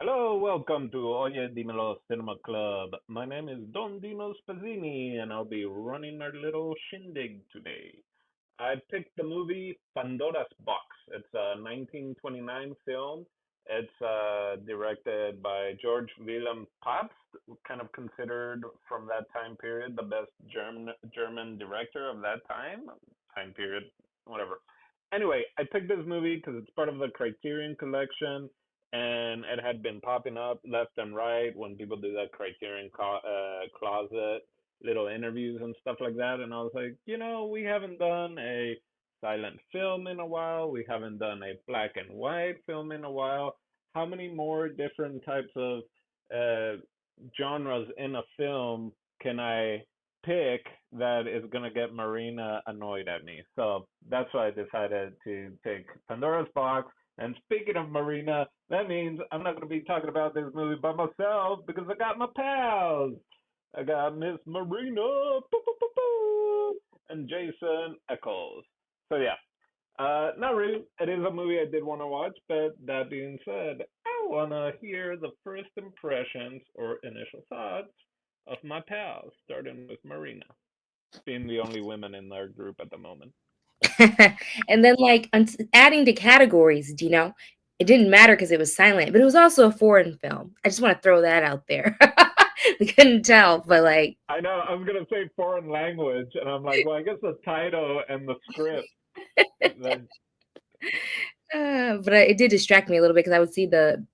Hello, welcome to Oye Cinema Club. My name is Don Dino Spazzini, and I'll be running our little shindig today. I picked the movie Pandora's Box. It's a 1929 film. It's directed by George Wilhelm Pabst, kind of considered from that time period the best German director of that time period, whatever. Anyway, I picked this movie because it's part of the Criterion Collection, and it had been popping up left and right when people do that Closet little interviews and stuff like that. And I was like, we haven't done a silent film in a while. We haven't done a black and white film in a while. How many more different types of uh, genres in a film can I pick that is going to get Marina annoyed at me? So that's why I decided to pick Pandora's Box. And speaking of Marina, that means I'm not going to be talking about this movie by myself because I got my pals. I got Miss Marina and Jason Eccles. So yeah, not really. It is a movie I did want to watch, but that being said, I want to hear the first impressions or initial thoughts of my pals, starting with Marina, being the only woman in our group at the moment. And then adding to categories, it didn't matter because it was silent, but it was also a foreign film. I just want to throw that out there. We couldn't tell, but I know I was gonna say foreign language, and I'm like, well, I guess the title and the script. That, it did distract me a little bit because I would see the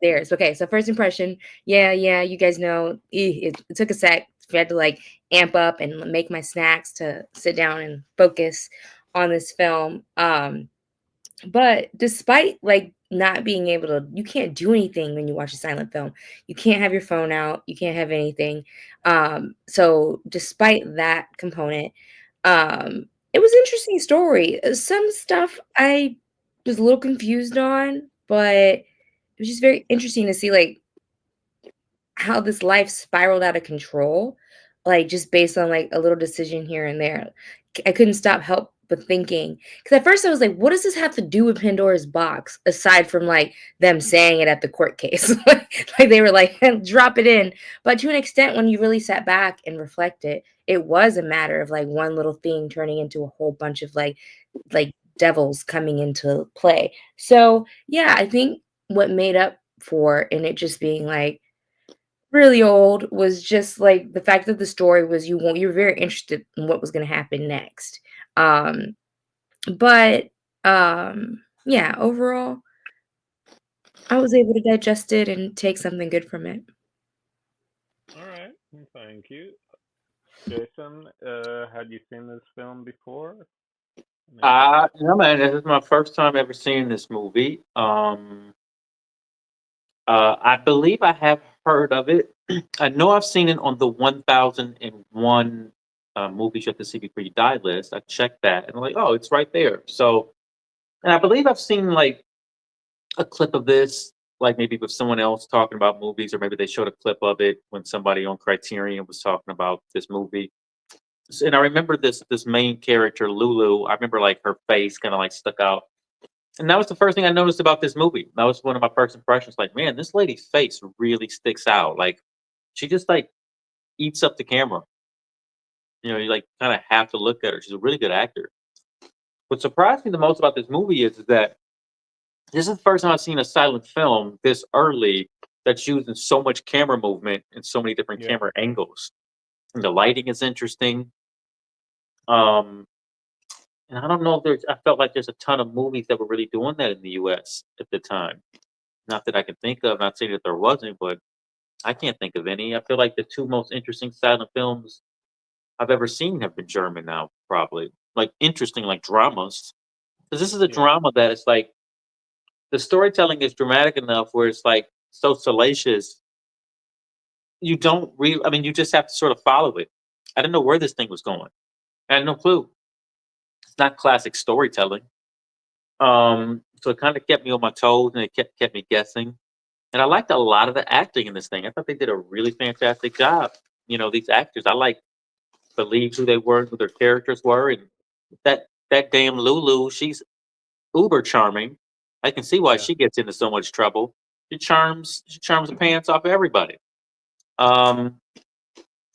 theirs. Okay, so first impression, yeah, you guys know it took a sec. I had to amp up and make my snacks to sit down and focus on this film. But despite not being able to, you can't do anything when you watch a silent film. You can't have your phone out. You can't have anything. So despite that component, it was an interesting story. Some stuff I was a little confused on, but it was just very interesting to see how this life spiraled out of control, just based on a little decision here and there. I couldn't stop help but thinking because at first I was like, what does this have to do with Pandora's box aside from them saying it at the court case? Like they were like, drop it in. But to an extent, when you really sat back and reflected, it was a matter of one little thing turning into a whole bunch of like devils coming into play. So yeah, I think what made up for and it just being really old was just the fact that the story was you were very interested in what was going to happen next. Um, but yeah, overall, I was able to digest it and take something good from it. all right, thank you, Jason. Had you seen this film before? Initial thoughts? No, man, this is my first time ever seeing this movie. I believe I have heard of it. I know I've seen it on the 1001 movies you have to see before you die list. I checked that and I'm like, oh, it's right there. So, and I believe I've seen like a clip of this, like maybe with someone else talking about movies, or maybe they showed a clip of it when somebody on Criterion was talking about this movie. And I remember this main character, Lulu. I remember like her face kind of like stuck out. And that was the first thing I noticed about this movie. That was one of my first impressions. Like, man, this lady's face really sticks out. Like, she just like eats up the camera. You like kind of have to look at her. She's a really good actor. What surprised me the most about this movie is that this is the first time I've seen a silent film this early that's using so much camera movement and so many different Yeah. camera angles. And the lighting is interesting. Um, and I don't know if there's. I felt like there's a ton of movies that were really doing that in the U.S. at the time. Not that I can think of. Not saying that there wasn't, but I can't think of any. I feel like the two most interesting silent films I've ever seen have been German now, probably. Like interesting, like dramas. Because this is a Yeah. drama that is like the storytelling is dramatic enough where it's like so salacious. You don't really. I mean, you just have to sort of follow it. I didn't know where this thing was going. I had no clue. It's not classic storytelling. So it kind of kept me on my toes and it kept me guessing. And I liked a lot of the acting in this thing. I thought they did a really fantastic job. These actors, I like believed who they were, who their characters were, and that damn Lulu, she's uber charming. I can see why Yeah. she gets into so much trouble. She charms the pants off everybody. Um,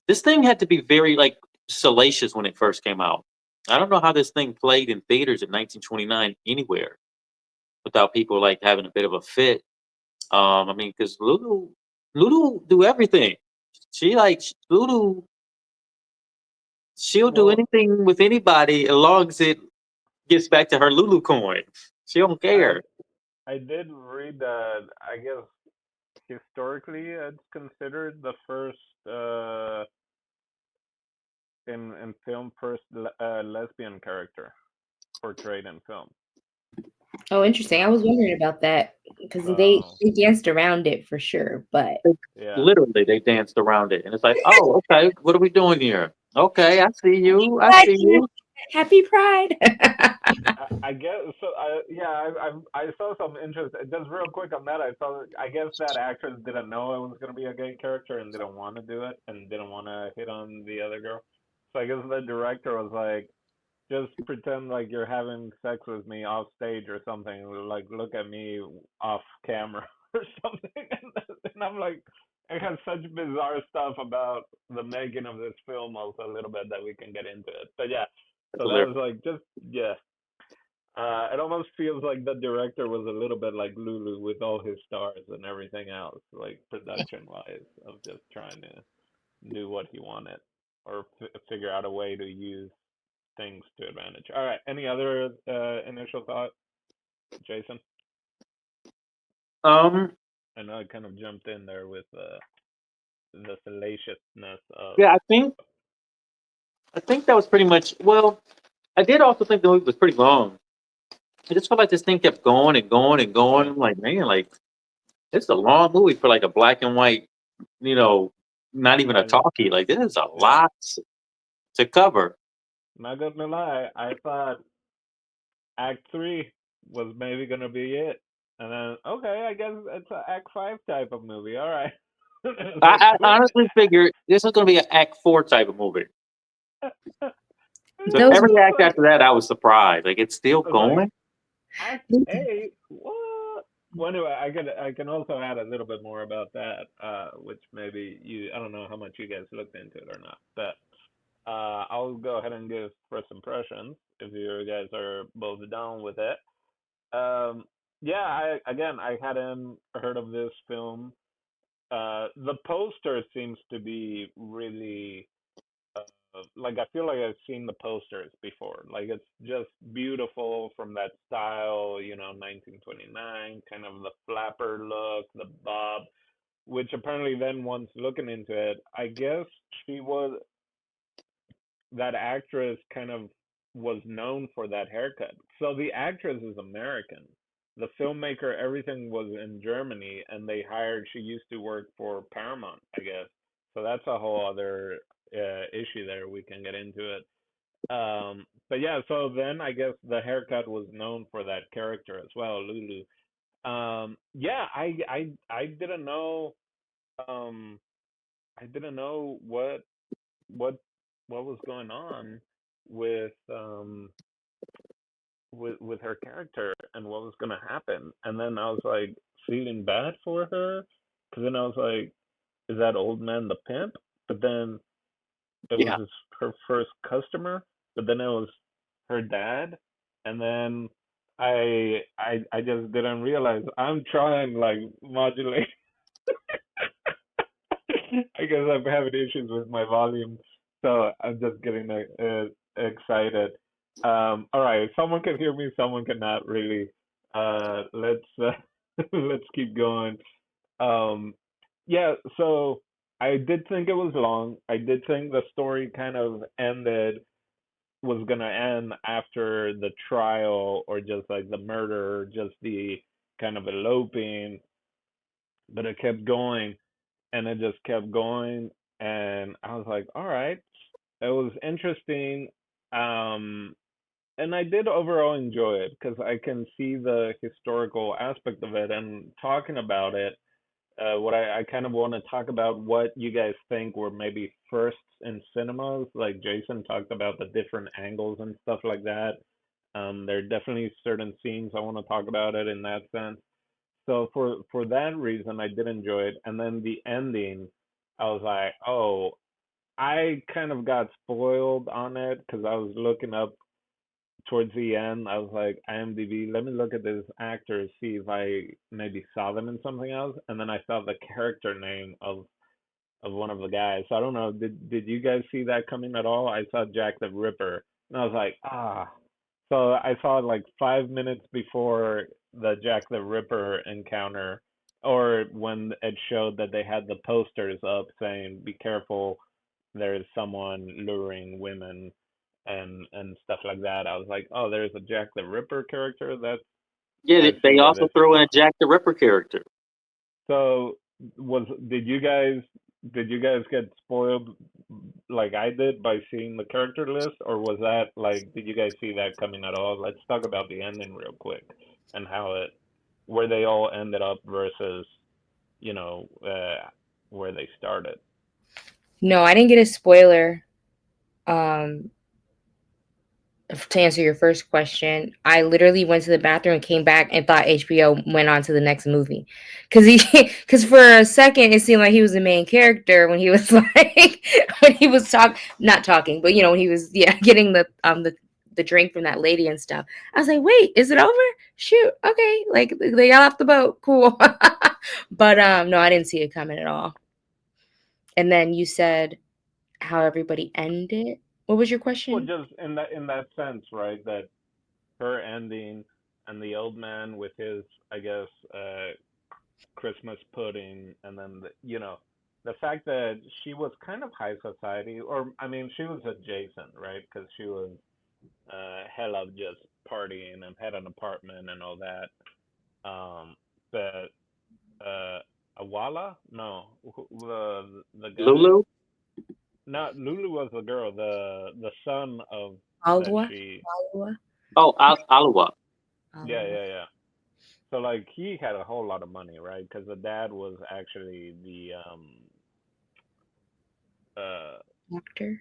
this thing had to be very like salacious when it first came out. I don't know how this thing played in theaters in 1929 anywhere without people like having a bit of a fit. I mean, because Lulu do everything. Lulu. She'll do Well, anything with anybody as long as it gets back to her Lulu coin. She don't I care. I did read that. I guess historically, it's considered the first in film first lesbian character portrayed in film. Oh, interesting. I was Um, wondering about that because so they danced around it for sure. But They- yeah, Literally, they danced around it, and it's like, oh, okay, what are we doing here? Okay, I see Happy you. I Pride, see you. Happy Pride. I guess so. Yeah, I saw some interest. Just real quick on that, I saw. I guess that actress didn't know it was gonna be a gay character and didn't want to do it and didn't want to hit on the other girl. So I guess the director was like, just pretend like you're having sex with me off stage or something. Like look at me off camera or something. And I'm like, it has such bizarre stuff about the making of this film also a little bit that we can get into it. But yeah, That's so that hilarious. was like just yeah. It almost feels like the director was a little bit like Lulu with all his stars and everything else, like production wise, of just trying to do what he wanted or figure out a way to use things to advantage. All right. Any other initial thought, Jason? Um, I know I kind of jumped in there with the salaciousness of. yeah, I think that was pretty much. Well, I did also think the movie was pretty long. I just felt like this thing kept going and going and going. Yeah, I'm like, man, like it's a long movie for like a black and white, you know, not even a I talkie. Like this is a yeah. lot to cover. Not gonna lie, I thought Act Three was maybe gonna be it, and then okay, I guess it's an Act Five type of movie. All right. It's like I wait. honestly figured this was going to be an Act 4 type of movie. So Those every It's act like after that, I was surprised. Like it's still it's like going. Act Eight. What? Well, anyway, I can also add a little bit more about that, which maybe you I don't know how much you guys looked into it or not, but I'll go ahead and give first impressions if you guys are both down with it. Um, yeah, I hadn't heard of this film. The poster seems to be really like I feel like I've seen the posters before. Like it's just beautiful from that style, 1929, kind of the flapper look, the bob, which apparently then once looking into it, I guess she was that actress kind of was known for that haircut. So the actress is American. The filmmaker, everything was in Germany, and they hired. She used to work for Paramount, I guess. So that's a whole other issue there. We can get into it. But yeah, so then I guess the haircut was known for that character as well, Lulu. Yeah, I didn't know. Um, I didn't know what what was going on with with her character and what was gonna happen. And then I was like feeling bad for her because then I was like, is that old man the pimp? But then it was Yeah, her first customer. But then it was her dad. And then I just didn't realize I'm trying like modulate. I guess I'm having issues with my volume, so I'm just getting excited. All right, someone can hear me, someone cannot really. Let's let's keep going. Um, yeah, so I did think it was long. I did think the story kind of was gonna end after the trial or just like the murder, just the kind of eloping, but it kept going and it just kept going and I was like, all right. It was interesting. Um and I did overall enjoy it because I can see the historical aspect of it and talking about it. What I kind of want to talk about what you guys think were maybe firsts in cinemas. Like Jason talked about the different angles and stuff like that. There are definitely certain scenes I want to talk about it in that sense. So for that reason, I did enjoy it. And then the ending, I was like, oh, I kind of got spoiled on it because I was looking up towards the end. I was like, IMDb, let me look at this actor, see if I maybe saw them in something else. And then I saw the character name of one of the guys. So I don't know. Did you guys see that coming at all? I saw Jack the Ripper, and I was like, ah. So I saw it like 5 minutes before the Jack the Ripper encounter, or when it showed that they had the posters up saying, "Be careful, there is someone luring women." And stuff like that. I was like, oh, there's a Jack the Ripper character. That's Yeah, I see they where also this. throw in a Jack the Ripper character. So was did you guys get spoiled like I did by seeing the character list, or was that like did you guys see that coming at all? Let's talk about the ending real quick and how it where they all ended up versus you know where they started. No, I didn't get a spoiler. Um, to answer your first question, I literally went to the bathroom and came back and thought HBO went on to the next movie, because for a second it seemed like he was the main character when he was like when he was not talking, but when he was getting the drink from that lady and stuff. I was like, wait, is it over? Shoot, okay, like they got off the boat, cool. But no, I didn't see it coming at all. And then you said how everybody ended. What was your Well, question? just in that sense, right? That her ending and the old man with his, I guess, Christmas pudding, and then the fact that she was kind of high society, or I mean, she was adjacent, right? Because she was hell of just partying and had an apartment and all that. But Awala, no, the guy, Lulu? not Lulu was the girl, the son of that Alwa, she, Alwa, Oh, Alawa. yeah, Alwa. yeah, yeah. So like he had a whole lot of money, right? Because the dad was actually the uh Doctor.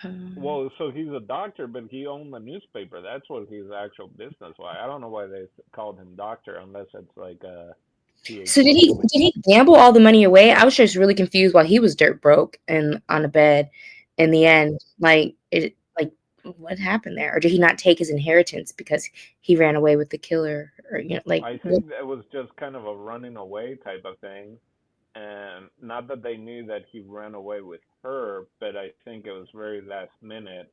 Um, well, so he's a doctor, but he owned the newspaper. That's what his actual business was. I don't know why they called him doctor unless it's like a so did he PhD, which did he gamble all the money away? I was just really confused while he was dirt broke and on a bed. In the end, like what happened there, or did he not take his inheritance because he ran away with the killer, or like I think that was just kind of a running away type of thing. And not that they knew that he ran away with her, but I think it was very last minute.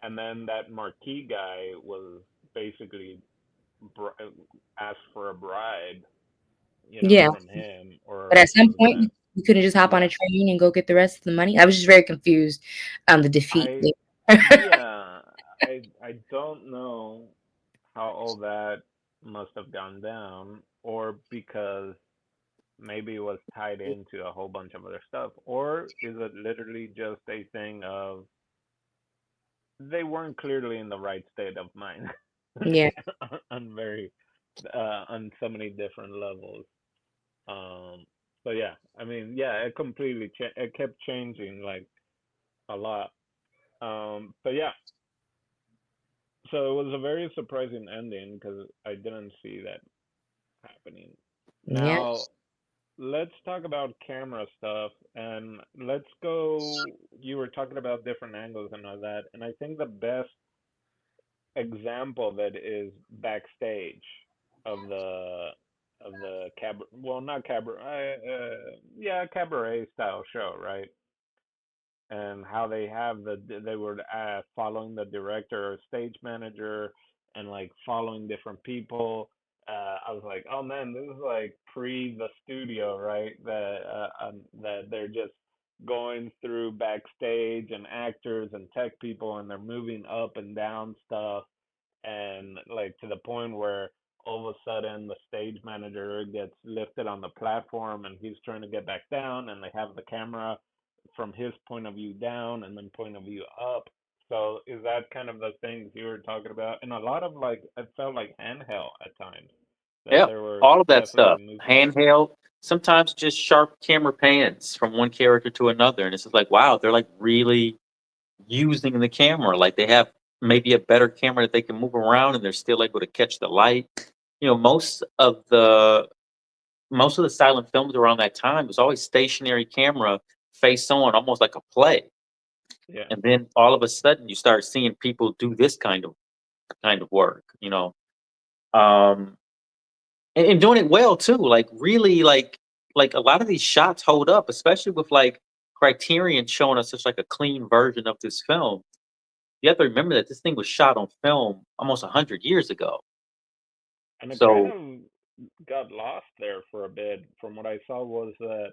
And then that Marquis guy was basically br- asked for a bribe, yeah. from him, But or at some was point, gonna, you couldn't just hop on yeah. a train and go get the rest of the money. I was just very confused. The defeat. I There. Yeah, I don't know how all that must have gone down, or because maybe it was tied into a whole bunch of other stuff, or is it literally just a thing of they weren't clearly in the right state of mind Yeah. on very on so many different levels. Um, so yeah, I mean, yeah, it kept changing like a lot. But yeah, so it was a very surprising ending because I didn't see that happening. Yeah. Now, let's talk about camera stuff and let's go. You were talking about different angles and all that, and I think the best example that is backstage of the cabaret, well, not cabaret, yeah, cabaret style show, right? And how they were following the director or stage manager and like following different people. I was like, oh man, this is like pre the studio, right? That they're just going through backstage and actors and tech people and they're moving up and down stuff and like to the point where all of a sudden the stage manager gets lifted on the platform and he's trying to get back down and they have the camera from his point of view down and then point of view up. So is that kind of the things you were talking about? And a lot of like it felt like handheld at times that Yeah, there were all of that definitely stuff. movement. Handheld, sometimes just sharp camera pans from one character to another. And it's just like, wow, they're like really using the camera. Like they have maybe a better camera that they can move around and they're still able to catch the light. Most of the most of the silent films around that time was always stationary camera, face on, almost like a play. Yeah. And then all of a sudden, you start seeing people do this kind of work, um, and doing it well too. Like really, like a lot of these shots hold up, especially with like Criterion showing us such like a clean version of this film. You have to remember that this thing was shot on film almost 100 years ago. And it kind So of got lost there for a bit. From what I saw was that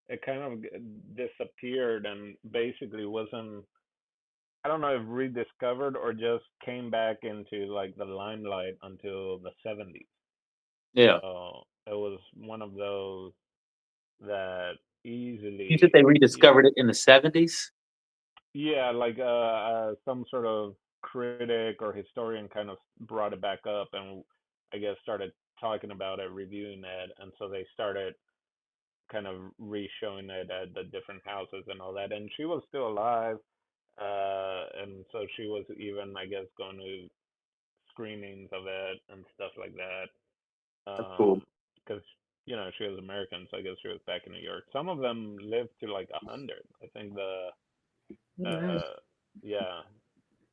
it kind of disappeared and basically wasn't, I don't know if rediscovered or just came back into like the limelight until the 70s. yeah, So it was one of those that you said easily, they rediscovered it in the 70s. yeah, like some sort of critic or historian kind of brought it back up and I guess started talking about it, reviewing it, and so they started kind of re-showing it at the different houses and all that. And she was still alive, and so she was even, I guess, going to screenings of it and stuff like that. That's cool. Because she was American, so I guess she was back in New York. Some of them lived to like 100. I think Wow. uh, yeah,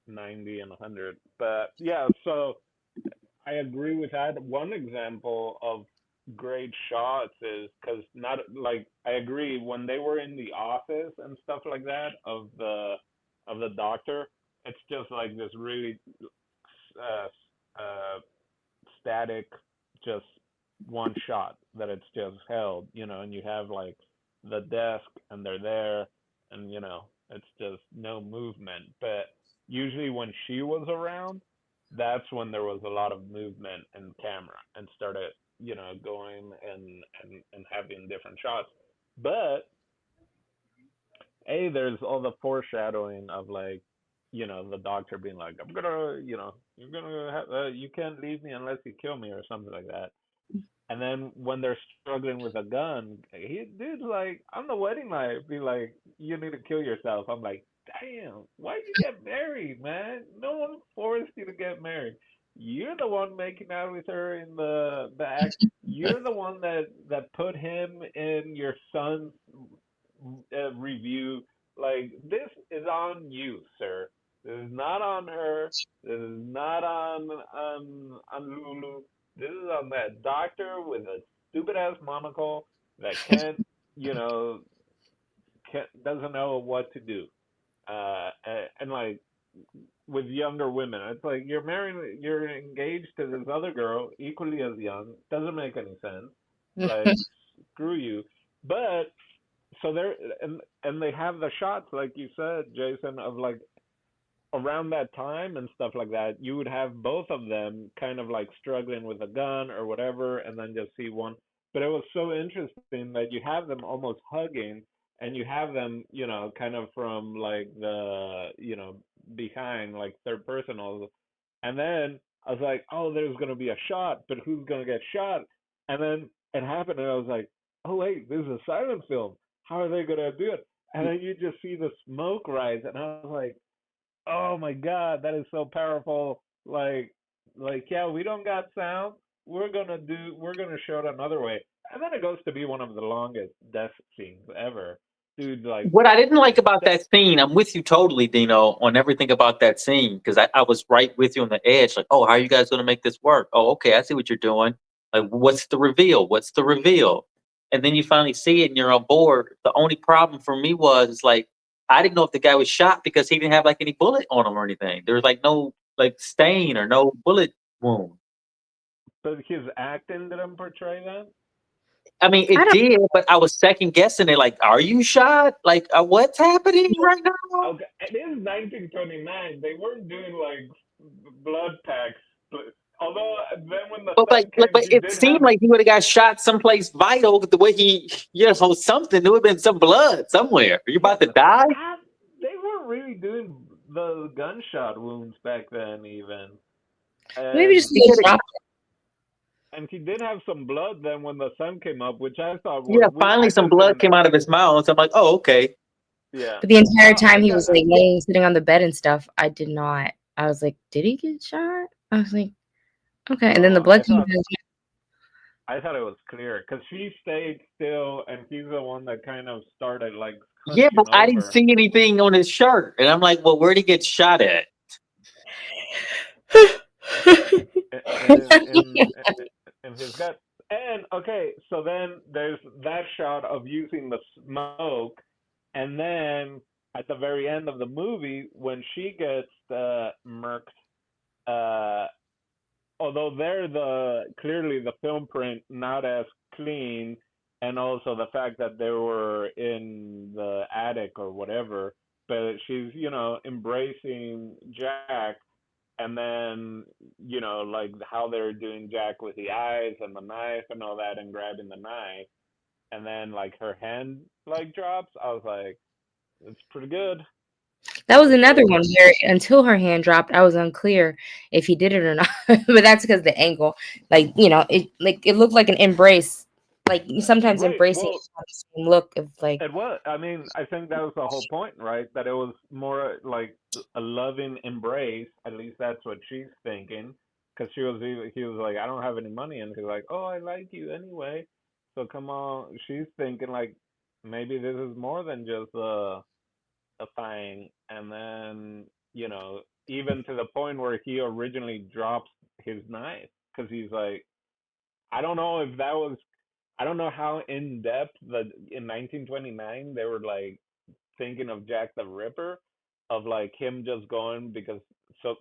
90 and 100. But yeah, so I agree with that. One example of great shots is because not like I agree when they were in the office and stuff like that of the doctor. It's just like this really uh, uh, static, just one shot that it's just held, and you have like the desk and they're there, and it's just no movement. But usually when she was around, that's when there was a lot of movement and camera and started, going and having different shots. But there's all the foreshadowing of like, the doctor being like, I'm gonna, you're gonna have, you can't leave me unless you kill me or something like that. And then when they're struggling with a gun, he dude's like on the wedding night, be like, "You need to kill yourself." I'm like, "Damn, why'd you get married, man? No one forced you to get married. You're the one making out with her in the act. You're the one that put him in your son's review. Like this is on you, sir. This is not on her. This is not on Lulu. This is on that doctor with a stupid ass monocle that can't, you know, doesn't know what to do. And like with younger women, it's like you're engaged to this other girl equally as young. Doesn't make any sense. Like screw you. But so they're and they have the shots like you said, Jason, of like around that time and stuff like that, you would have both of them kind of like struggling with a gun or whatever, and then just see one. But it was so interesting that you have them almost hugging, and you have them, kind of from like the, behind, like third person. Also. And then I was like, oh, there's gonna be a shot, but who's gonna get shot? And then it happened, and I was like, oh wait, this is a silent film. How are they gonna do it? And then you just see the smoke rise, and I was like, oh my god, that is so powerful. Like yeah, we don't got sound. We're gonna show it another way. And then it goes to be one of the longest death scenes ever. Dude, like What I didn't like about that, that scene, I'm with you totally, Dino, on everything about that scene because I was right with you on the edge. Like, oh, how are you guys going to make this work? Oh, okay, I see what you're doing. Like, what's the reveal? What's the reveal? And then you finally see it and you're on board. The only problem for me was like, I didn't know if the guy was shot because he didn't have like any bullet on him or anything. There was like no like stain or no bullet wound. but his acting didn't portray that. I mean, I it don't. did, but I was second guessing it. Like, are you shot? Like, what's happening right now? Okay, it is 1929. They weren't doing like blood packs, but although then when the But sun came, but he it did seemed have. like he would have got shot someplace vital the way he, something. There would have been some blood somewhere. Are you Yeah, about to die? they weren't really doing the gunshot wounds back then, even. Maybe just And a He little could have, drop. he did have some blood then when the sun came up, which I thought yeah, I finally some just blood didn't. came out of his mouth. So I'm like, oh, okay. Yeah, But the entire time I he got was like laying, sitting on the bed and stuff, I did not. I was like, did he get shot? I was like, okay. And then the no. blood I came thought out. I thought it was clear because she stayed still, and he's the one that kind of started like Yeah, but hunching I didn't over, see anything on his shirt, and I'm like, well, where'd he get shot at? in his gut. And okay, so then there's that shot of using the smoke, and then at the very end of the movie, when she gets murked, uh, although they're clearly the film print not as clean, and also the fact that they were in the attic or whatever, but she's embracing Jack, and then like how they're doing Jack with the eyes and the knife and all that, and grabbing the knife, and then like her hand like drops. I was like, it's pretty good. That was That's another good. one where until her hand dropped, I was unclear if he did it or not. But that's because the angle, like it looked like an embrace. Like sometimes Right. embracing Well, is not the same look of like it was. I mean, I think that was the whole point, right? That it was more like a loving embrace. At least that's what she's thinking. Because he was like, I don't have any money, and he's like, oh, I like you anyway. So come on. She's thinking like maybe this is more than just a thing. And then even to the point where he originally drops his knife because he's like, I don't know if that was I don't know how in depth that in 1929 they were like thinking of Jack the Ripper, of like him just going because so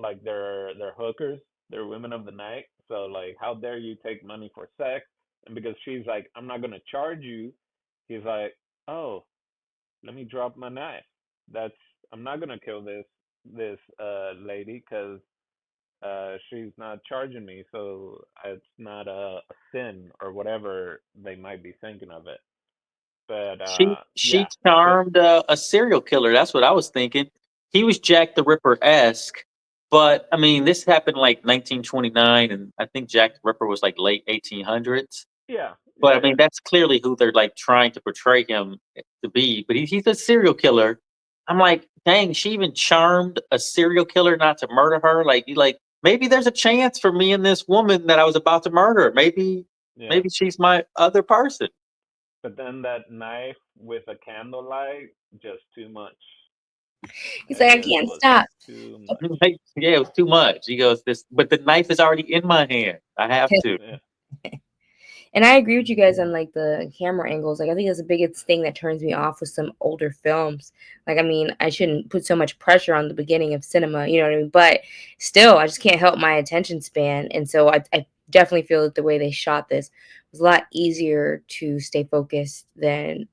like they're hookers, they're women of the night. So like how dare you take money for sex? And because she's like, I'm not gonna charge you, he's like, oh, let me drop my knife. That's I'm not gonna kill this lady because she's not charging me, so it's not a sin or whatever they might be thinking of it. But She yeah, so charmed a serial killer. That's what I was thinking. He was Jack the Ripper esque, but I mean, this happened like 1929, and I think Jack the Ripper was like late 1800s. yeah, But yeah, I yeah, mean, that's clearly who they're like trying to portray him to be. But he's a serial killer. I'm like, dang, she even charmed a serial killer not to murder her. Like, you like maybe there's a chance for me and this woman that I was about to murder. yeah. Maybe she's my other person. But then that knife with a candlelight, just too much. he's It like I just can't was stop. too much. Like, yeah, it was too much. He goes, this, but the knife is already in my hand. I have to. Yeah, And I agree with you guys on like the camera angles. Like I think that's the biggest thing that turns me off with some older films. Like I mean, I shouldn't put so much pressure on the beginning of cinema, you know what I mean? But still, I just can't help my attention span. And so I definitely feel that the way they shot this was a lot easier to stay focused than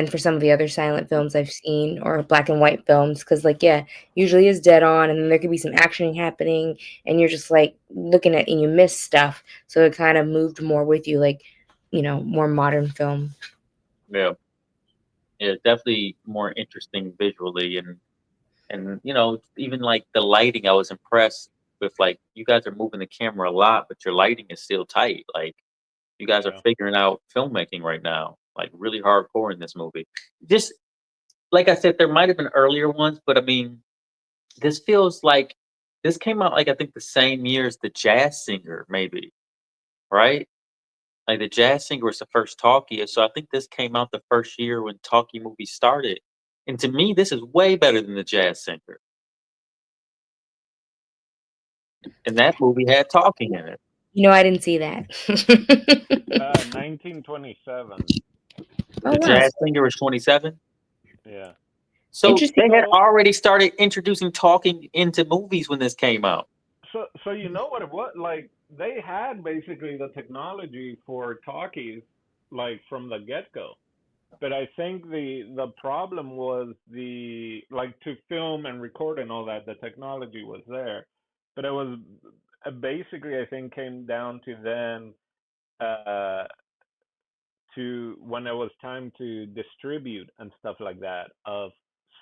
for some of the other silent films I've seen or black and white films. Because, like, yeah, usually is dead on, and then there could be some action happening, and you're just like looking at and you miss stuff. So it kind of moved more with you, like, more modern film. Yeah, yeah, definitely more interesting visually, and even like the lighting. I was impressed with like you guys are moving the camera a lot, but your lighting is still tight. Like you guys are yeah. figuring out filmmaking right now, like really hardcore in this movie. Just like I said, there might have been earlier ones, but I mean, this feels like this came out like I think the same year as the Jazz Singer, maybe, right? Like the Jazz Singer was the first talkie, so I think this came out the first year when talkie movies started. And to me, this is way better than the Jazz Singer. And that movie had talking in it. I didn't see that. 1927. Oh The wow, Jazz Singer was 27. Yeah. So interesting. they had So already started introducing talking into movies when this came out. so you know what it was like? They had basically the technology for talkies like from the get go. But I think the problem was the like to film and record and all that. The technology was there, but it was basically I think came down to then uh, to when it was time to distribute and stuff like that of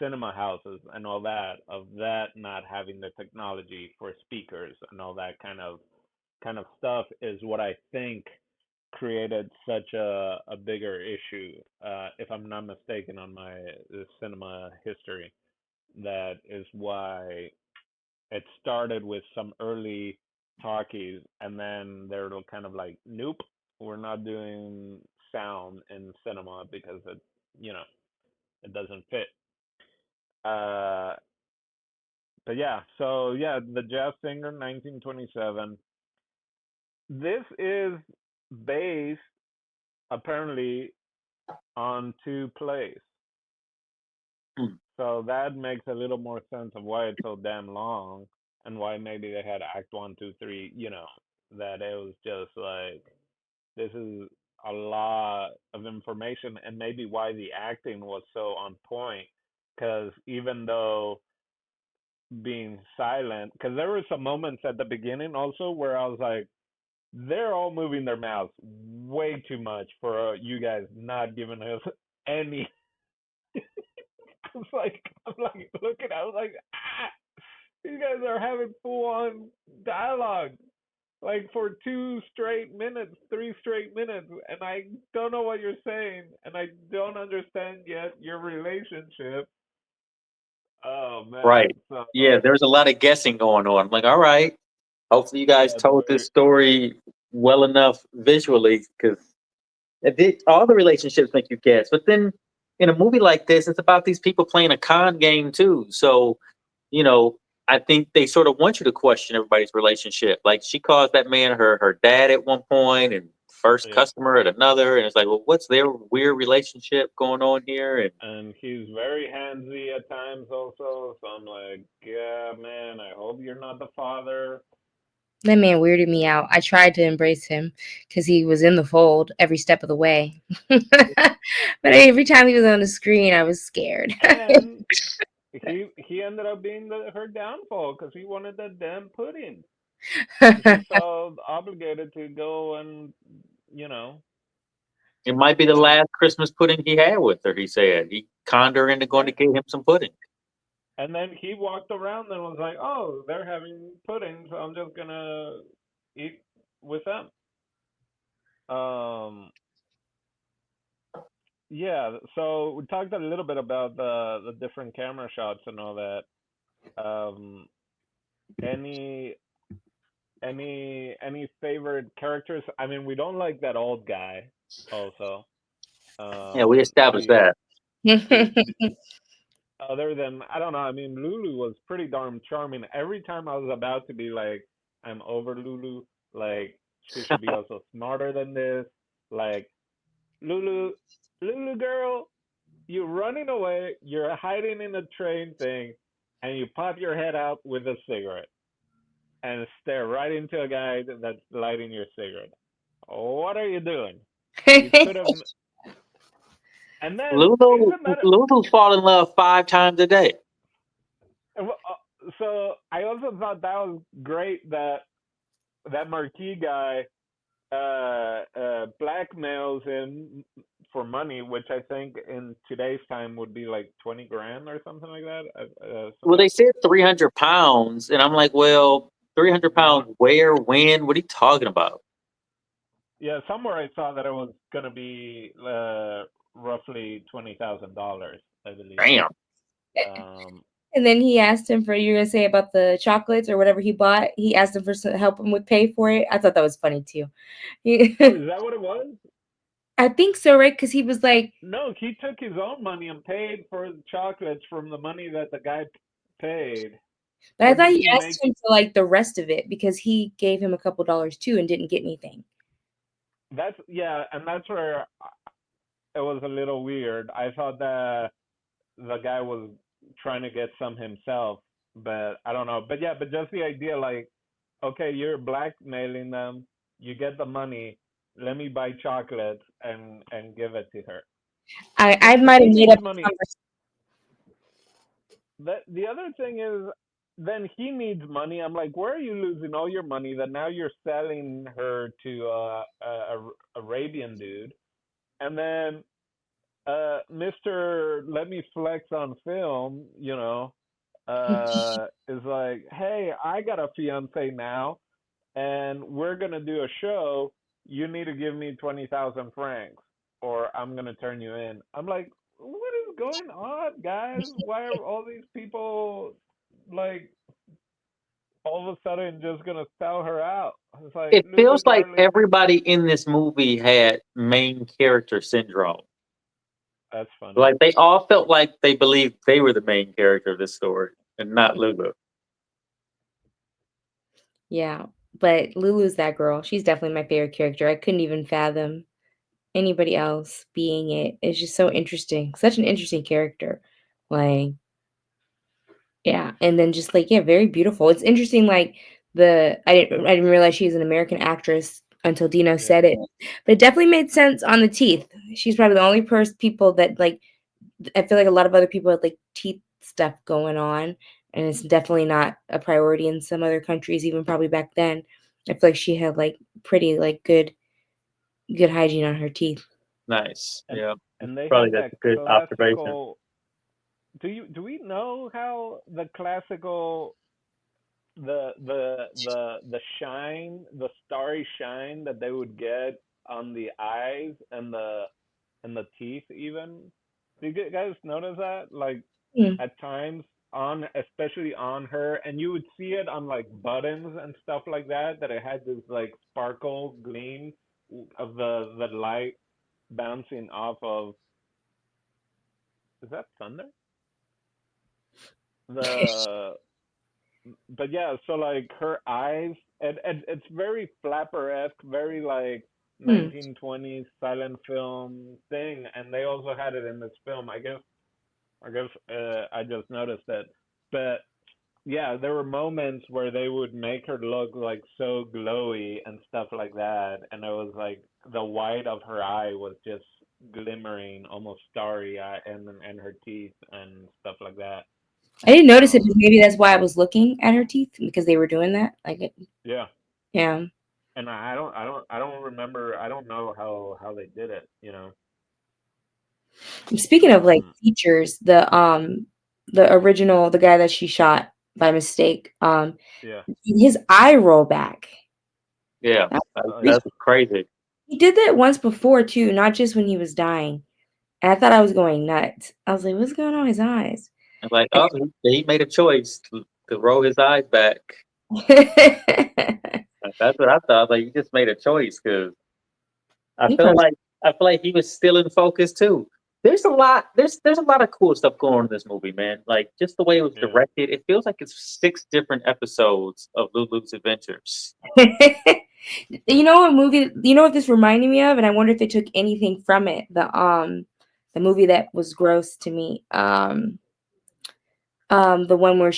cinema houses and all that of that not having the technology for speakers and all that kind of stuff is what I think created such a bigger issue, if I'm not mistaken, on my cinema history. That is why it started with some early. talkies, and then they're kind of like, nope, we're not doing sound in cinema because it, you know, it doesn't fit. Uh, but yeah, so yeah, the Jazz Singer, 1927. This is based apparently on two plays, Hmm. so that makes a little more sense of why it's so damn long and why maybe they had Act One, Two, Three. You know, that it was just like this is a lot of information, and maybe why the acting was so on point. Because even though being silent, because there were some moments at the beginning also where I was like, they're all moving their mouths way too much for you guys not giving us any. I'm like looking, I was like, these guys are having full on dialogue like for 2 straight minutes, 3 straight minutes, and I don't know what you're saying, and I don't understand yet your relationship. Oh man, Right. so Yeah, there's a lot of guessing going on. I'm like, all right. Hopefully, you guys yeah, it's told this very story well enough visually because all the relationships make you guess. But then in a movie like this, it's about these people playing a con game too. So, you know, I think they sort of want you to question everybody's relationship. Like she calls that man her dad at one point and first yeah, customer at another. And it's like, well, what's their weird relationship going on here? And and he's very handsy at times also. So I'm like, yeah, man, I hope you're not the father. That man weirded me out. I tried to embrace him because he was in the fold every step of the way. But every time he was on the screen, I was scared. And he ended up being her downfall because he wanted that damn pudding. He felt obligated to go and you know it might be the and last Christmas pudding he had with her, he said. He conned her into going yeah, to get him some pudding. and then he walked around and was like, "Oh, they're having pudding, so I'm just gonna eat with them." Um, yeah. So we talked a little bit about the different camera shots and all that. Um, any any favorite characters? I mean, we don't like that old guy. Also, Yeah, we established the that. the other than I don't know. I mean, Lulu was pretty darn charming. Every time I was about to be like, I'm over Lulu. Like she should be also smarter than this. Like Lulu, Lulu girl, you're running away. You're hiding in a train thing, and you pop your head out with a cigarette and stare right into a guy that's lighting your cigarette. What are you doing? You could have. And then Lulu, isn't that Lulu fall in love 5 times a day. so? I also thought that was great that that marquee guy blackmails him for money, which I think in today's time would be like 20 grand or something like that. Well, they said 300 pounds, and I'm like, well, 300 Mhm. pounds where, when? What are you talking about? Yeah, somewhere I saw that it was gonna be roughly $20,000, I believe. Damn. Um, And then he asked him for you were gonna say about the chocolates or whatever he bought. He asked him for some help him with pay for it. I thought that was funny too. oh, is that what it was? I think so, right? Because he was like, No, he took his own money and paid for the chocolates from the money that the guy paid. but I Or thought did he he asked make him for like the rest of it because he gave him a couple dollars too and didn't get anything. that's yeah, and that's where it was a little weird. I thought that the guy was trying to get some himself, but I don't know. But yeah, but just the idea, like, okay, you're blackmailing them, you get the money, let me buy chocolates and give it to her. I But might have he made needs up money. the The other thing is, then he needs money. I'm like, where are you losing all your money that now you're selling her to a Arabian dude, and then Mr. Let Me Flex on Film, is like, hey, I got a fiance now, and we're gonna do a show. You need to give me 20,000 francs, or I'm gonna turn you in. I'm like, what is going on, guys? Why are all these people like? all of a sudden just gonna sell her out. It's like, It Lulu, feels like darling. everybody in this movie had main character syndrome. That's funny. Like they all felt like they believed they were the main character of this story and not Lulu. Yeah, but Lulu's that girl. She's definitely my favorite character. I couldn't even fathom anybody else being it. It's just so interesting. Such an interesting character. Like, yeah, and then just like, yeah, very beautiful. It's interesting, like I didn't realize she's an American actress until Dino Yeah. said it. But it definitely made sense on the teeth. She's probably the only person people that like I feel like a lot of other people had like teeth stuff going on, and it's definitely not a priority in some other countries, even probably back then. I feel like she had like pretty like good hygiene on her teeth. Nice. And Yeah. they Probably had that's that a good observation. classical. Do we know how the classical the shine, the starry shine that they would get on the eyes and the teeth even? Do you guys notice that? Like Hmm. at times on, especially on her, and you would see it on like buttons and stuff like that, that it had this like sparkle gleam of the light bouncing off of, is that thunder? The But yeah, so like her eyes, and it's very flapper-esque, very like Hmm. 1920s silent film thing, and they also had it in this film. I just noticed it, but yeah, there were moments where they would make her look like so glowy and stuff like that, and it was like the white of her eye was just glimmering, almost starry eye, and her teeth and stuff like that. I didn't notice it, but Um, maybe that's why I was looking at her teeth because they were doing that. Like, yeah. yeah. And I don't remember. I don't know how they did it. You know. Speaking of like Um. features, the original, the guy that she shot by mistake, Yeah. his eye roll back. Yeah. That was Oh yeah. freaky. That's crazy. He did that once before too, not just when he was dying. And I thought I was going nuts. I was like, "What's going on with his eyes?" I'm like, And oh, he made a choice to roll his eyes back. That's what I thought. Like, he just made a choice because I he felt probably, like I feel like he was still in focus too. There's a lot. There's a lot of cool stuff going on in this movie, man. Like just the way it was Yeah. directed. It feels like it's 6 different episodes of Lulu's adventures. you know what movie? You know what this reminded me of? And I wonder if they took anything from it. The movie that was gross to me. The one where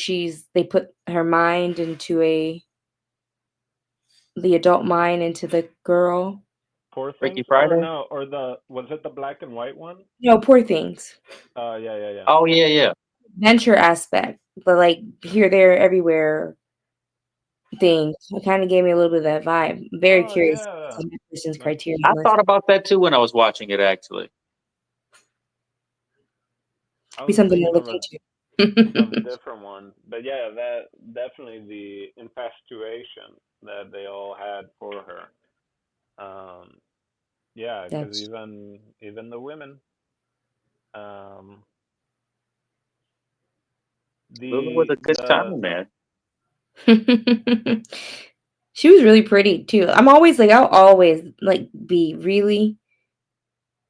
they put her mind into the adult mind into the girl. Poor Freaky things, or Friday. no, or the was it the black and white one? No, poor things. Yeah, yeah, yeah. Oh yeah, yeah. Venture aspect, but like here, there, everywhere thing. It kind of gave me a little bit of that vibe. Very Oh curious yeah. on that person's Ma- criterion I list. thought about that too when I was watching it. Actually, I Be was something to thinking look of some into. different ones, but yeah, that definitely the infatuation that they all had for her. Um. Yeah, because That's even the women. Um. Lulu was a good The time, man. she was really pretty too. I'm always like I'll always like be really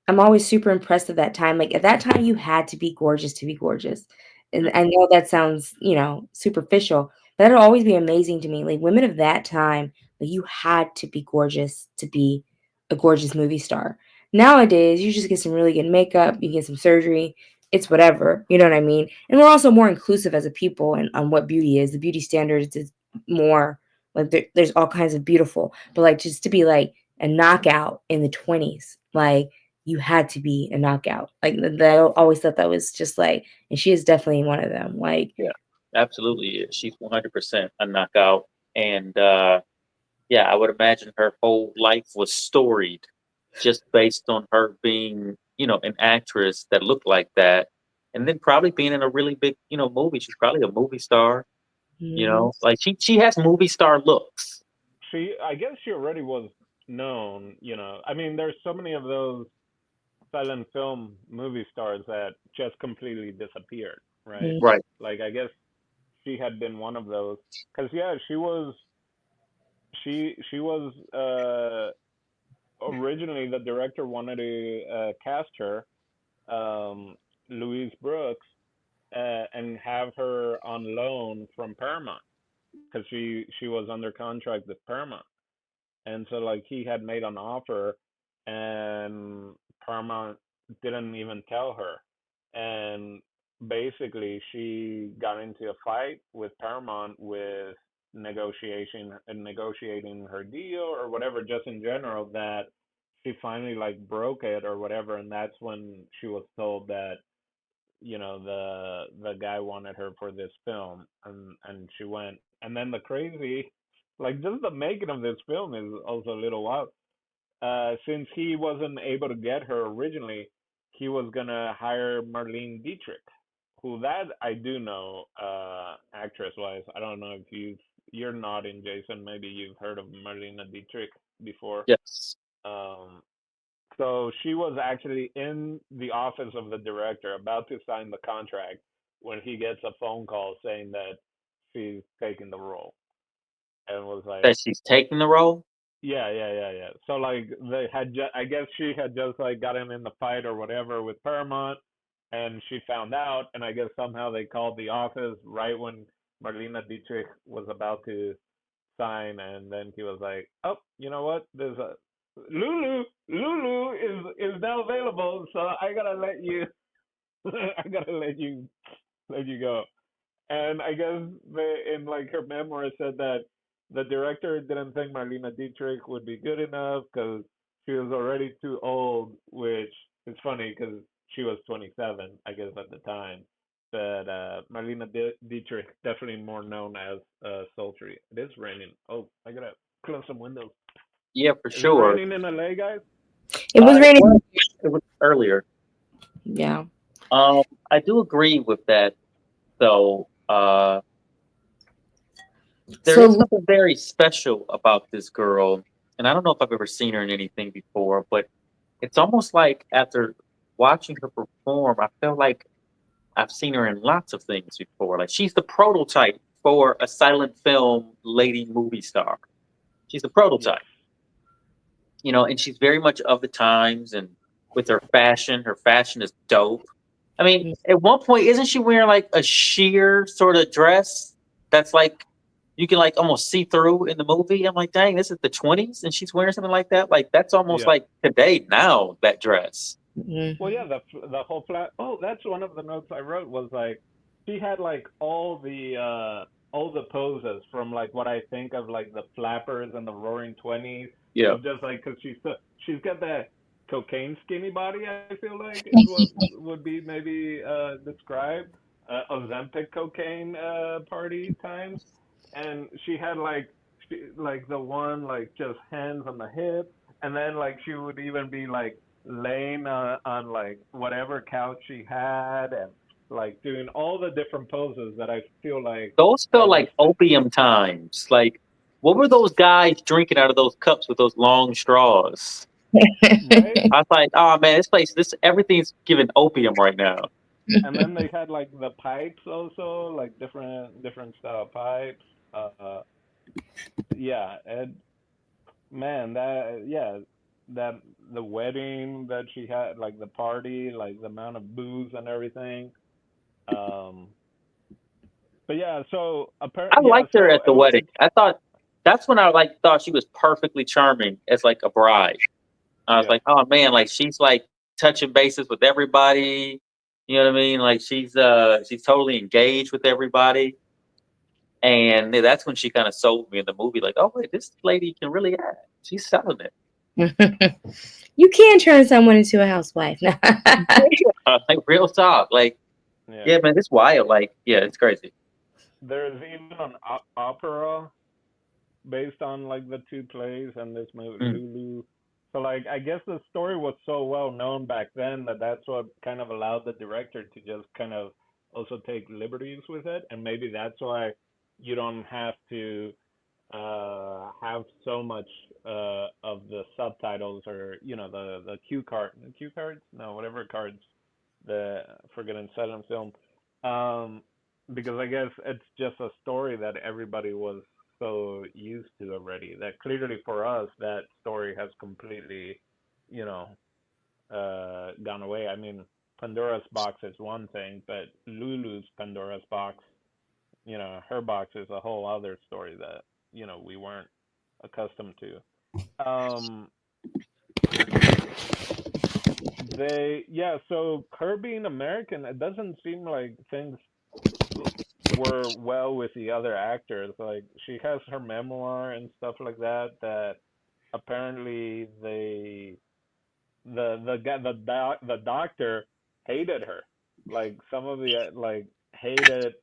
I'm always super impressed at that time. Like at that time, you had to be gorgeous to be gorgeous. And I know that sounds, superficial, but that'll always be amazing to me. Like women of that time, like you had to be gorgeous to be a gorgeous movie star. Nowadays, you just get some really good makeup, you get some surgery, it's whatever. You know what I mean? And we're also more inclusive as a people and on what beauty is. The beauty standards is more like there's all kinds of beautiful, but like just to be like a knockout in the 20s, like you had to be a knockout. Like that, I always thought that was just like, and she is definitely one of them. Like, Yeah, absolutely is. She's 100% a knockout, and yeah, I would imagine her whole life was storied just based on her being, an actress that looked like that, and then probably being in a really big, movie. She's probably a movie star. mm, Like she has movie star looks. I guess she already was known. You know, I mean, there's so many of those silent film movie stars that just completely disappeared, right? mm, Right. Like I guess she had been one of those. Cause yeah, she was originally the director wanted to cast her, um, Louise Brooks, and have her on loan from Paramount because she was under contract with Paramount, and so like he had made an offer, and Paramount didn't even tell her, and basically she got into a fight with Paramount with negotiating her deal or whatever, just in general, that she finally like broke it or whatever, and that's when she was told that the guy wanted her for this film, and she went. And then the crazy, like, just the making of this film is also a little wild. Since he wasn't able to get her originally, he was gonna hire Marlene Dietrich, who that I do know, actress wise. I don't know if you're nodding, Jason. Maybe you've heard of Marlene Dietrich before. Yes. Um, so she was actually in the office of the director about to sign the contract when he gets a phone call saying that she's taking the role, and was like, That she's taking the role? yeah, yeah, yeah, yeah. So like they had I guess she had just like gotten in the fight or whatever with Paramount, and she found out, and I guess somehow they called the office right when Marlena Dietrich was about to sign, and then he was like, "Oh, you know what? There's a Lulu is now available, so I gotta let you, I gotta let you go." And I guess in like her memoir said that the director didn't think Marlena Dietrich would be good enough because she was already too old, which is funny because she was 27, I guess, at the time. But Marlena Dietrich definitely more known as sultry. It is raining. Oh, I gotta close some windows. Yeah, for Is it sure. raining in LA, guys? It was It raining. was, it was earlier. Yeah. Um, I do agree with that, though. There is So something very special about this girl, and I don't know if I've ever seen her in anything before, but it's almost like after watching her perform, I feel like I've seen her in lots of things before. Like she's the prototype for a silent film lady movie star. She's the Yes. prototype, and she's very much of the times. And with her fashion is dope. I mean, at one point, isn't she wearing like a sheer sort of dress that's like you can like almost see through in the movie? I'm like, dang, this is the 20s, and she's wearing something like that. Like that's almost Yeah. like today now that dress. Well, mhm. yeah, the whole flat. Oh, that's one of the notes I wrote was like she had like all the poses from like what I think of like the flappers and the Roaring Twenties Yeah, of just like because she's got that cocaine skinny body. I feel like is what would be maybe described Ozempic cocaine party times, and she had like the one like just hands on the hip, and then like she would even be like laying on like whatever couch she had, and like doing all the different poses that I feel like those felt are just like opium times. Like, what were those guys drinking out of those cups with those long straws? right. I was like, oh man, this everything's giving opium right now. And then they had like the pipes also, like different style pipes. Yeah, and man, that yeah, that the wedding that she had, like the party, like the amount of booze and everything. Um, but yeah, so I apparently, yeah, liked her so at the wedding. it's I thought that's when I like thought she was perfectly charming as like a bride. I was yeah. like, oh man, like she's like touching bases with everybody. You know what I mean? Like she's totally engaged with everybody. And that's when she kind of sold me in the movie, like, oh wait, this lady can really act. She's selling it. You can turn someone into a housewife. Like real talk. Like, Yeah. yeah, man, it's wild. Like, yeah, it's crazy. There's even an opera based on like the two plays and this movie Mm. Lulu. So like I guess the story was so well known back then that that's what kind of allowed the director to just kind of also take liberties with it, and maybe that's why you don't have to have so much of the subtitles, or the cue cards, no, whatever cards the for getting silent film, um because I guess it's just a story that everybody was so used to already that clearly for us that story has completely, you know, gone away. I mean, Pandora's box is one thing, but Lulu's Pandora's box, her box is a whole other story that we weren't accustomed to. So her being American, it doesn't seem like things were well with the other actors. Like she has her memoir and stuff like that that apparently the doctor hated her. Like some of the like hated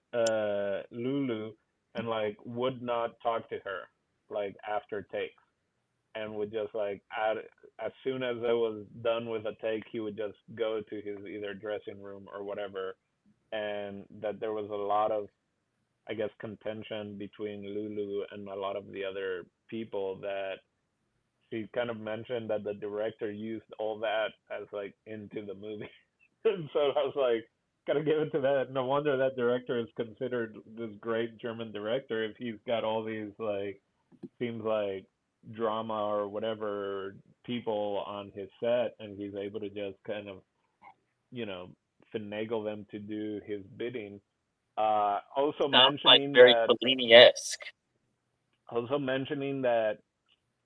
Lulu and like would not talk to her like after takes and would just like as soon as it was done with a take he would just go to his either dressing room or whatever, and that there was a lot of I guess contention between Lulu and a lot of the other people that she kind of mentioned that the director used all that as like into the movie. And so I was like, gotta give it to that. No wonder that director is considered this great German director if he's got all these like seems like drama or whatever people on his set and he's able to just kind of, you know, finagle them to do his bidding. Also Sounds like mentioning very that Fellini-esque. also mentioning that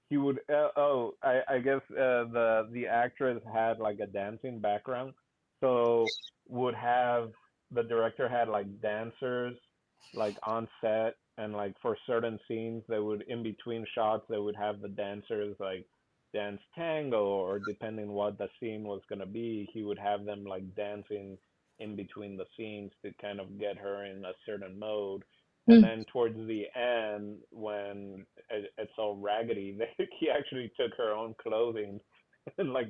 he would I guess the actress had like a dancing background, so would have the director had like dancers like on set, and like for certain scenes they would in between shots they would have the dancers like dance tango, or depending what the scene was going to be he would have them like dancing in between the scenes to kind of get her in a certain mode. And Hmm. then towards the end, when it's all raggedy, he actually took her own clothing and like,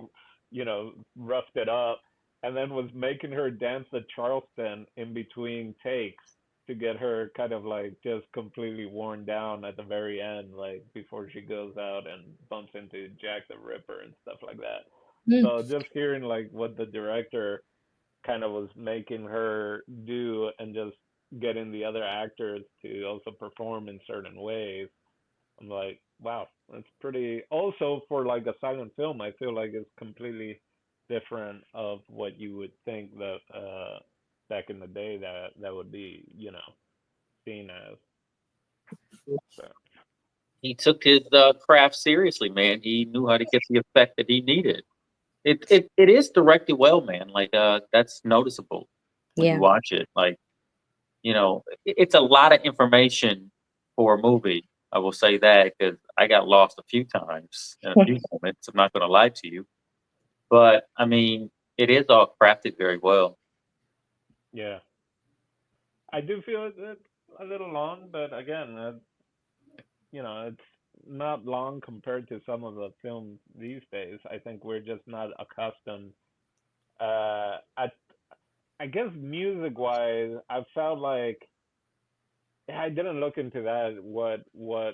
roughed it up, and then was making her dance the Charleston in between takes to get her kind of like just completely worn down at the very end, like before she goes out and bumps into Jack the Ripper and stuff like that. Hmm. So just hearing like what the director kind of was making her do and just getting the other actors to also perform in certain ways. I'm like, wow, that's pretty. Also, for like a silent film, I feel like it's completely different of what you would think that back in the day that would be, seen as. So, He took his craft seriously, man. He knew how to get the effect that he needed. It is directed well, man. Like that's noticeable when you Yeah. watch it. Like it's a lot of information for a movie. I will say that because I got lost a few times in a few moments. I'm not going to lie to you, but I mean, it is all crafted very well. yeah, I do feel it's a little long, but again, it's not long compared to some of the films these days. I think we're just not accustomed. I guess music wise, I felt like I didn't look into that. What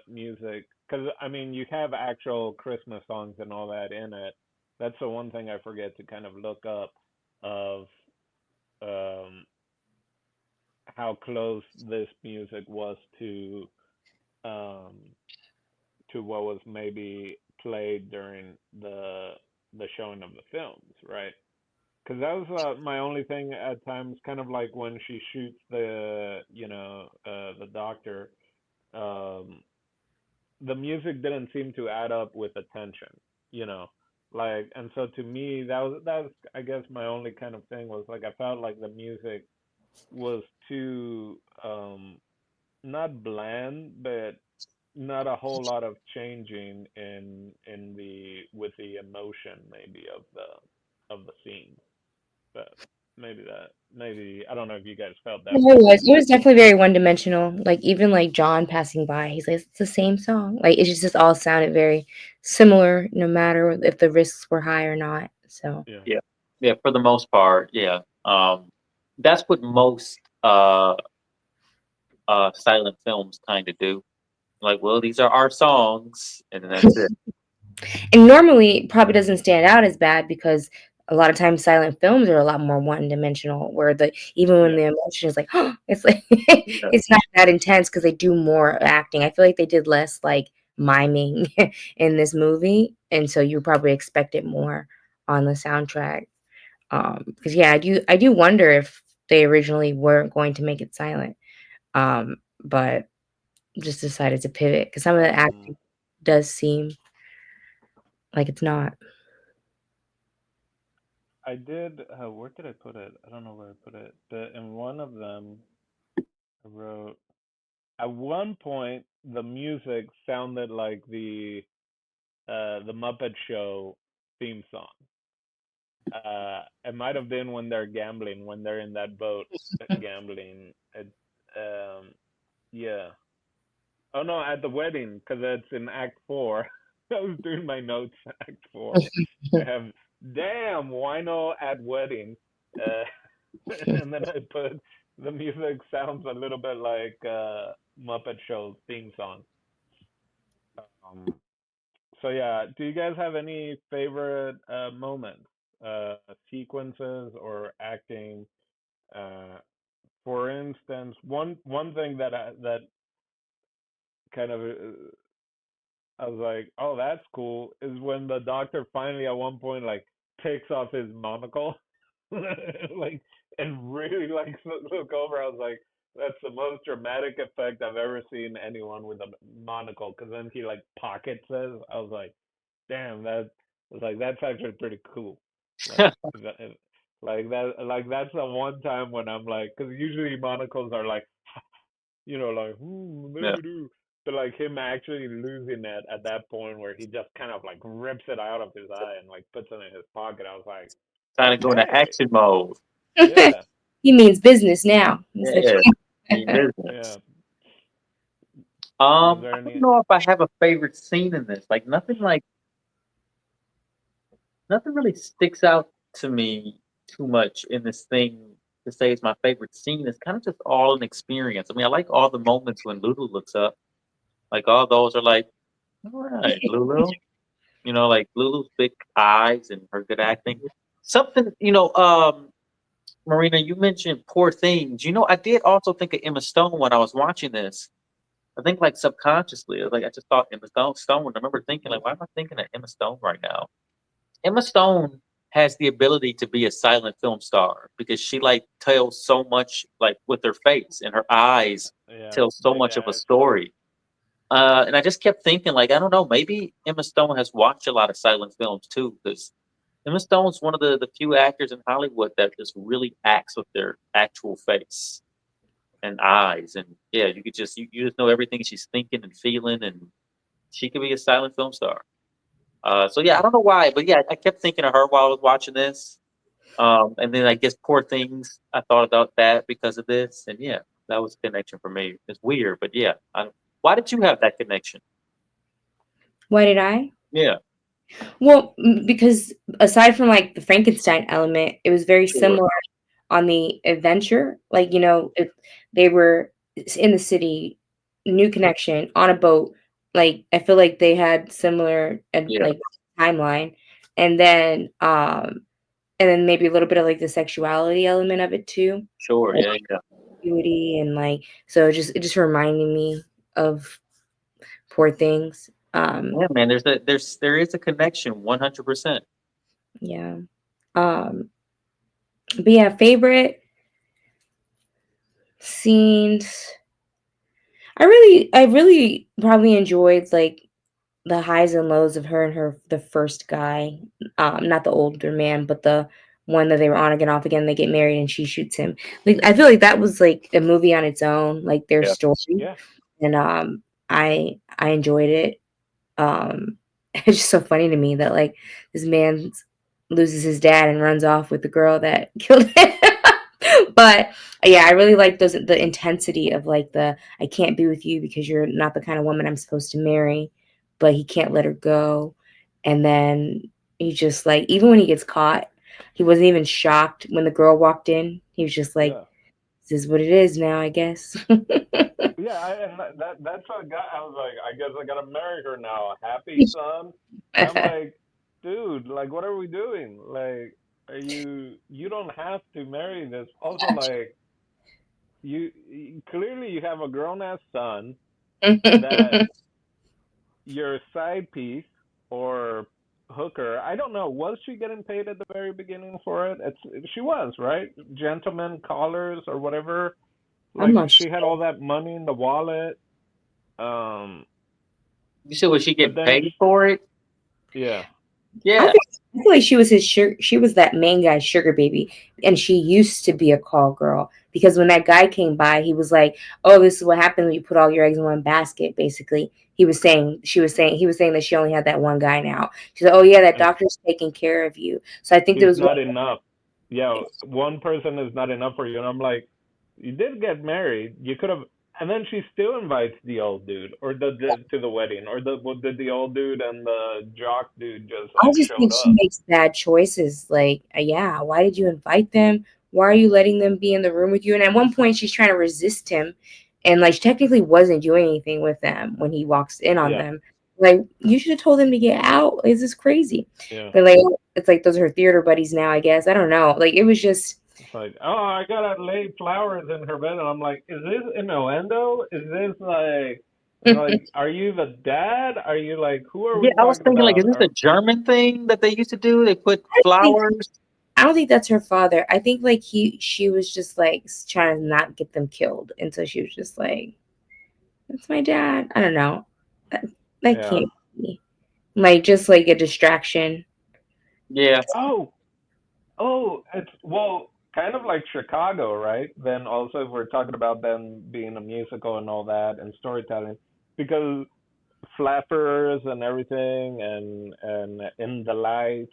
music? Because I mean, you have actual Christmas songs and all that in it. That's the one thing I forget to kind of look up of um, how close this music was um, to what was maybe played during the showing of the films, right? Because that was my only thing at times, kind of like when she shoots the doctor, um, the music didn't seem to add up with the tension, you know, like, and so to me that was I guess my only kind of thing was like I felt like the music was too not bland, but not a whole lot of changing in the with the emotion maybe of the scene. But maybe I don't know if you guys felt that Yeah, way. it was definitely very one dimensional. Like even like John passing by, he's like, it's the same song. Like it's just all sounded very similar, no matter if the risks were high or not. So Yeah. Yeah, yeah. For the most part, yeah. That's what most silent films kind of do. Like, well, these are our songs, and then that's it. and normally it probably doesn't stand out as bad because a lot of times silent films are a lot more one dimensional, where the even when Yeah. the emotion is like, it's like Yeah. it's not that intense because they do more acting. I feel like they did less like miming in this movie, and so you probably expect it more on the soundtrack. Because yeah, I do wonder if they originally weren't going to make it silent, but just decided to pivot because some of the Um, acting does seem like it's not. I did. Where did I put it? I don't know where I put it. But in one of them, I wrote. At one point, the music sounded like the Muppet Show theme song. It might have been when they're gambling, when they're in that boat gambling. Yeah. Oh no, at the wedding, because it's in Act Four. I was doing my notes, Act Four. I have damn wino at wedding, and then I put the music sounds a little bit like Muppet Show theme song. Um, so yeah, do you guys have any favorite moments, sequences, or acting? Uh, for instance, one thing that kind of I was like, oh, that's cool, is when the doctor finally at one point like takes off his monocle, like, and really like look over. I was like, that's the most dramatic effect I've ever seen anyone with a monocle. Because then he like pockets it. I was like, damn, that was like that's actually pretty cool. Like that, like that's the one time when I'm like, because usually monocles are like, like, Yeah. but like him actually losing it at that point where he just kind of like rips it out of his eye and like puts it in his pocket. I was like, Trying to go into okay, action mode. yeah, He means business now. He's like, Yeah. Mean yeah. business. Was I there don't any? know if I have a favorite scene in this. Like nothing really sticks out to me too much in this thing to say it's my favorite scene. It's kind of just all an experience. I mean, I like all the moments when Lulu looks up. Like all those are like, all right, Lulu. Like Lulu's big eyes and her good acting. Something, Marina, you mentioned Poor Things. I did also think of Emma Stone when I was watching this. I think like subconsciously, like I just thought Emma Stone. I remember thinking like, why am I thinking of Emma Stone right now? Emma Stone has the ability to be a silent film star because she like tells so much like with her face and her eyes Yeah, tell so big much of a eyes. story. And I just kept thinking like, I don't know, maybe Emma Stone has watched a lot of silent films too because Emma Stone's one of the few actors in Hollywood that just really acts with their actual face and eyes, and yeah, you could just you just know everything she's thinking and feeling, and she could be a silent film star. So yeah, I don't know why, but yeah, I kept thinking of her while I was watching this. And then I guess Poor Things, I thought about that because of this, and yeah, that was a connection for me. It's weird, but yeah. Why did you have that connection? why did I? Yeah, Well, because aside from like the Frankenstein element, it was very sure, similar on the adventure. Like, if they were in the city, new connection on a boat. Like, I feel like they had similar and yeah, like timeline, and then maybe a little bit of like the sexuality element of it too, sure, like yeah, yeah. beauty and like so it just reminded me of Poor Things. Yeah, man. There is a connection, 100%. Yeah. Um, but yeah, favorite scenes. I really probably enjoyed like the highs and lows of her and the first guy, not the older man, but the one that they were on again, off again. They get married and she shoots him. Like I feel like that was like a movie on its own, like their Yeah, story, Yeah, and I enjoyed it. It's just so funny to me that like this man loses his dad and runs off with the girl that killed him. But yeah, I really like the intensity of like the I can't be with you because you're not the kind of woman I'm supposed to marry, but he can't let her go. And then he just like even when he gets caught, he wasn't even shocked when the girl walked in. He was just like, yeah, this is what it is now, I guess. yeah. And that's what got. I was like, I guess I gotta marry her now. Happy son. I'm like, dude, like, what are we doing? Like, you don't have to marry this. Also, like clearly you have a grown ass son that your side piece or hooker. I don't know. Was she getting paid at the very beginning for it? She was, right? Gentleman callers or whatever. I'm Like not she had sure. all that money in the wallet. Um, You said, was she but getting then paid for it? yeah, Yeah. I feel like she was his she was that main guy's sugar baby, and she used to be a call girl because when that guy came by, he was like, "Oh, this is what happened when you put all your eggs in one basket." Basically, he was saying that she only had that one guy now. She said, "Oh yeah, that and doctor's taking care of you." So I think there he's was one. not enough. Yeah, one person is not enough for you. And I'm like, you did get married. You could have. And then she still invites the old dude or the to the wedding, or did the old dude and the jock dude just I like just showed think she up? makes bad choices. Like, yeah, why did you invite them? Why are you letting them be in the room with you? And at one point, she's trying to resist him, and like, she technically wasn't doing anything with them when he walks in on Yeah, them. Like, you should have told them to get out. This is crazy. yeah. But like, it's like those are her theater buddies now. I guess I don't know. Like, it was just. It's like, oh, I gotta lay flowers in her bed, and I'm like, is this innuendo? Is this like, are you the dad? Are you like, who are Yeah, we I was talking thinking, like, about? is this a German thing that they used to do? They put I think flowers. I don't think that's her father. I think like she was just like trying to not get them killed, and so she was just like, "That's my dad." I don't know. That, that Yeah. can't be like just like a distraction. Yeah, Oh, oh, it's well, kind of like Chicago, right? Then also, if we're talking about them being a musical and all that and storytelling, because flappers and everything and in the lights.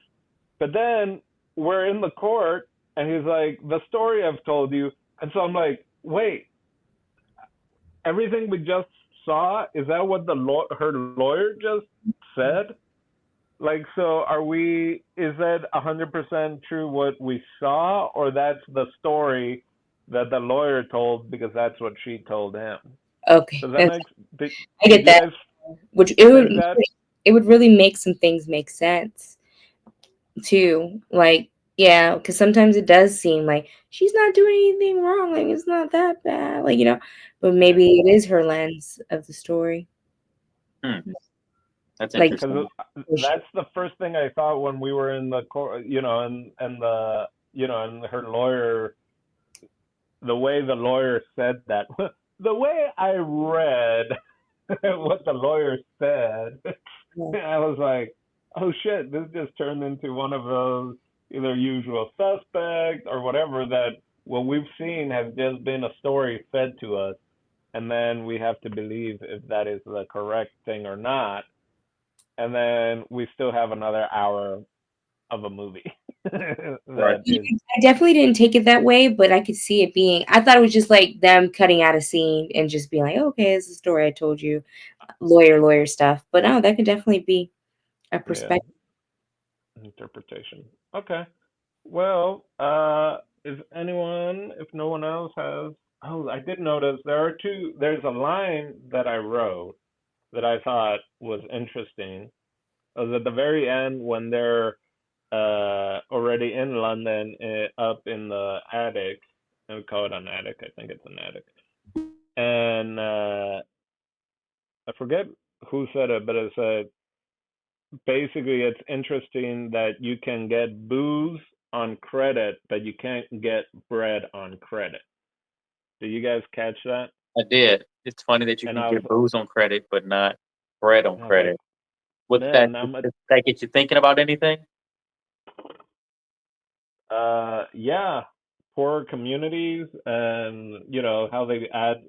But then we're in the court, and he's like, "The story I've told you," and so I'm like, "Wait, everything we just saw, is that what her lawyer just said?" Like, so are we? Is that 100% true what we saw, or that's the story that the lawyer told because that's what she told him? Okay, Does that make? Did, I did get you that. guys Which think that? it would really make some things make sense too. Like yeah, because sometimes it does seem like she's not doing anything wrong. Like it's not that bad. Like but Yeah, maybe it is her lens of the story. hmm, that's Like interesting. because that's the first thing I thought when we were in the court, and the and her lawyer, the way the lawyer said that, the way I read what the lawyer said, I was like, oh shit, this just turned into one of those either usual suspect or whatever that what we've seen has just been a story fed to us, and then we have to believe if that is the correct thing or not, and then we still have another hour of a movie Right. that is I definitely didn't take it that way, but I could see it being. I thought it was just like them cutting out a scene and just being like, "Okay, this is the story I told you." Lawyer stuff. But no, that could definitely be a yeah, perspective. interpretation. Okay. Well, if no one else has, oh, I did notice there's a line that I wrote that I thought was interesting. It was at the very end when they're already in London, up in the attic. I would call it an attic. I think it's an attic. And I forget who said it, but it said basically it's interesting that you can get booze on credit, but you can't get bread on credit. Did you guys catch that? I did. It's funny that you And can get booze on credit, but not bread on I was like, credit. What's that? man, Does that get you thinking about anything? yeah, poor communities, and how they add,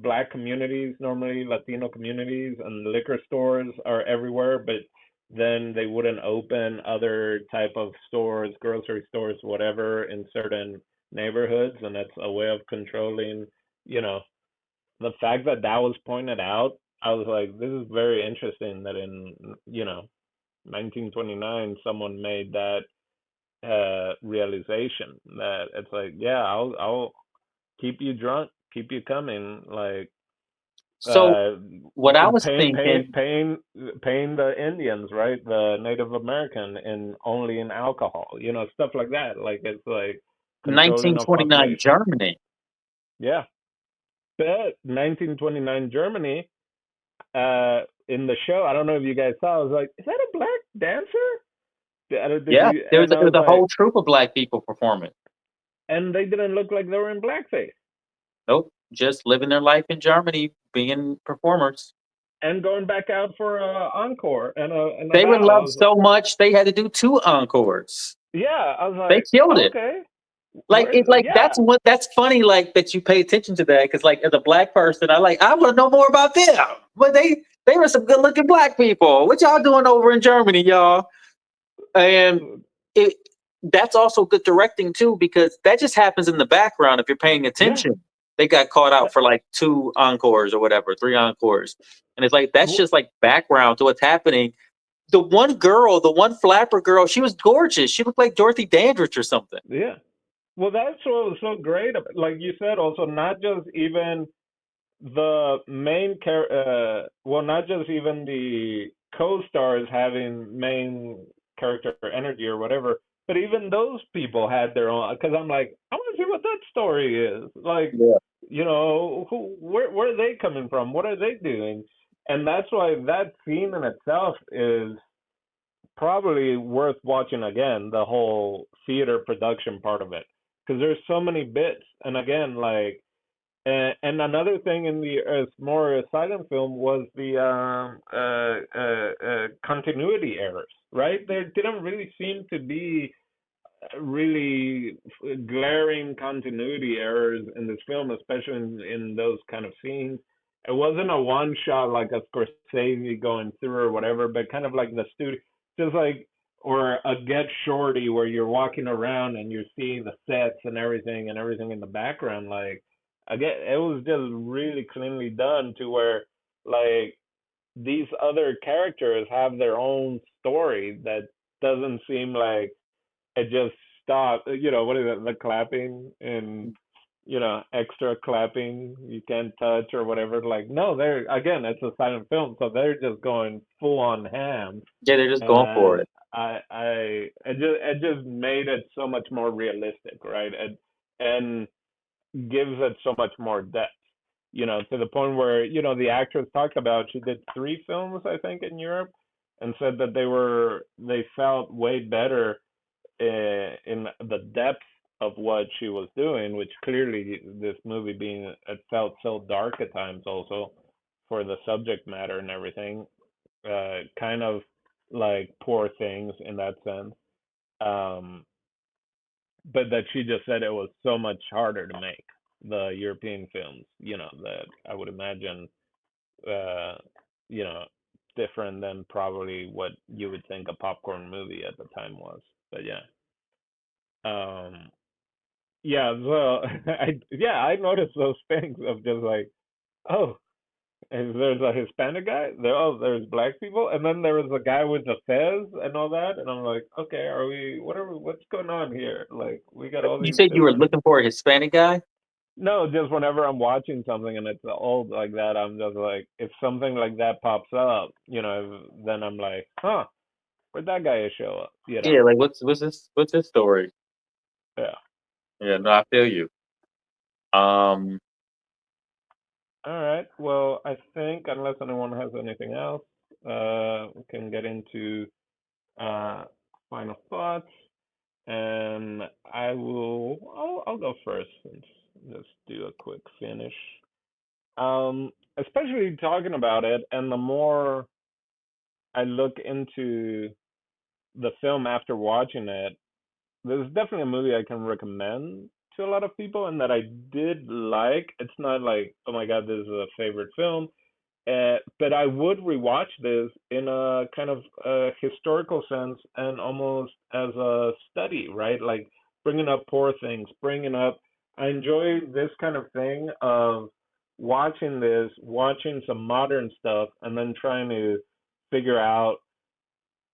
black communities, normally Latino communities, and liquor stores are everywhere, but then they wouldn't open other type of stores, grocery stores, whatever, in certain neighborhoods, and that's a way of controlling, you know, the fact that that was pointed out. I was like, this is very interesting that in, 1929 someone made that realization that it's like, yeah, I'll keep you drunk, keep you coming, like, So uh, what I was pay, pay, thinking, paying paying the Indians, right? The Native American in only in alcohol, stuff like that. Like it's like controlling a 1929 population. Germany. Yeah, but 1929 Germany. In the show, I don't know if you guys saw. I was like, "Is that a black dancer?" Did Yeah, you? there was And I it was was a whole like, troop of black people performing. and they didn't look like they were in blackface. Nope, just living their life in Germany, being performers. And going back out for a encore and a They were battle. I loved was like, so much they had to do two encores. yeah, I was They like, killed it. okay, Like where's it, like yeah, that's funny. Like that you pay attention to that because, like, as a black person, I want to know more about them. But they were some good looking black people. What y'all doing over in Germany, y'all? And it that's also good directing too because that just happens in the background if you're paying yeah. attention. They got caught out for like two encores or whatever, three encores, and it's like that's just like background to what's happening. The one girl, the one flapper girl, she was gorgeous. She looked like Dorothy Dandridge or something. Yeah. Well, that's what was so great. Like you said, also not just even the well, not just even the co-stars having main character energy or whatever, but even those people had their own. Because I'm like, I want to see what that story is. Like, Yeah. where are they coming from? What are they doing? And that's why that scene in itself is probably worth watching again, the whole theater production part of it, because there's so many bits. And again, like, and another thing in the more silent film was the continuity errors, right? There didn't really seem to be really glaring continuity errors in this film, especially in those kind of scenes. It wasn't a one shot like a Scorsese going through or whatever, but kind of like the studio, just like, or a Get Shorty where you're walking around and you're seeing the sets and everything in the background. Like, again, it was just really cleanly done to where, like, these other characters have their own story that doesn't seem like it just stopped. What is it? The clapping and extra clapping you can't touch or whatever. Like, no, they're again, it's a silent film, so they're just going full on ham, Yeah, they're just going for and it. it just made it so much more realistic, right? And gives it so much more depth. To the point where the actress talked about she did 3 films, I think, in Europe, and said that they felt way better in the depth of what she was doing, which clearly this movie being it felt so dark at times also for the subject matter and everything, kind of like Poor Things in that sense. Um, but that she just said it was so much harder to make the European films, that I would imagine, uh, you know, different than probably what you would think a popcorn movie at the time was. But yeah. Um, Yeah, so I noticed those things of just like, oh, and there's a Hispanic guy, there's black people, and then there was a guy with the fez and all that, and I'm like, okay, what's going on here? Like, we got all You these said you were different. looking for a Hispanic guy? No, just whenever I'm watching something and it's old like that, I'm just like, if something like that pops up, then I'm like, huh, where'd that guy show up? Yeah, like what's this story? Yeah. Yeah, no, I feel you. Um, All right. Well, I think unless anyone has anything else, we can get into uh, final thoughts, and I'll go first and just do a quick finish. Especially talking about it, and the more I look into the film after watching it, there's definitely a movie I can recommend to a lot of people, and that I did like. It's not like, oh my god, this is a favorite film. But I would rewatch this in a kind of historical sense and almost as a study, right? Like bringing up Poor Things, bringing up. I enjoy this kind of thing of watching some modern stuff, and then trying to figure out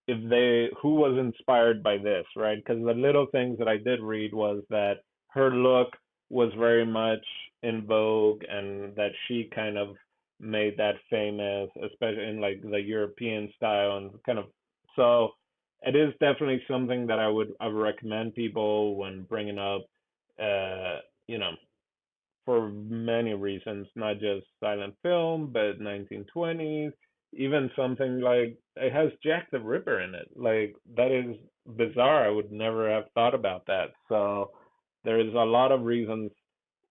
if who was inspired by this, right? Because the little things that I did read was that her look was very much in vogue, and that she kind of made that famous, especially in like the European style and kind of. So it is definitely something that I would recommend people when bringing up, uh, you know, for many reasons, not just silent film, but 1920s, even something like it has Jack the Ripper in it. Like that is bizarre. I would never have thought about that. So there is a lot of reasons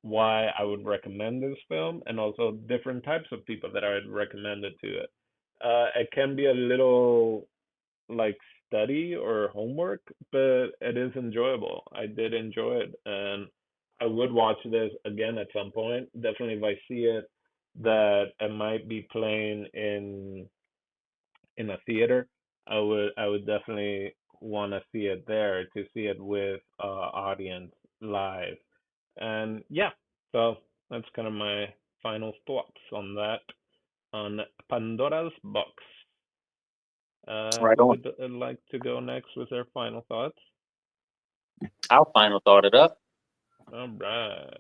why I would recommend this film, and also different types of people that I would recommend it to it. It can be a little like study or homework, but it is enjoyable. I did enjoy it, and I would watch this again at some point. Definitely, if I see it that it might be playing in a theater, I would definitely want to see it there to see it with audience live. And yeah, so that's kind of my final thoughts on that on Pandora's box. Right Who on. would like to go next with their final thoughts? I'll final thought it up. All right.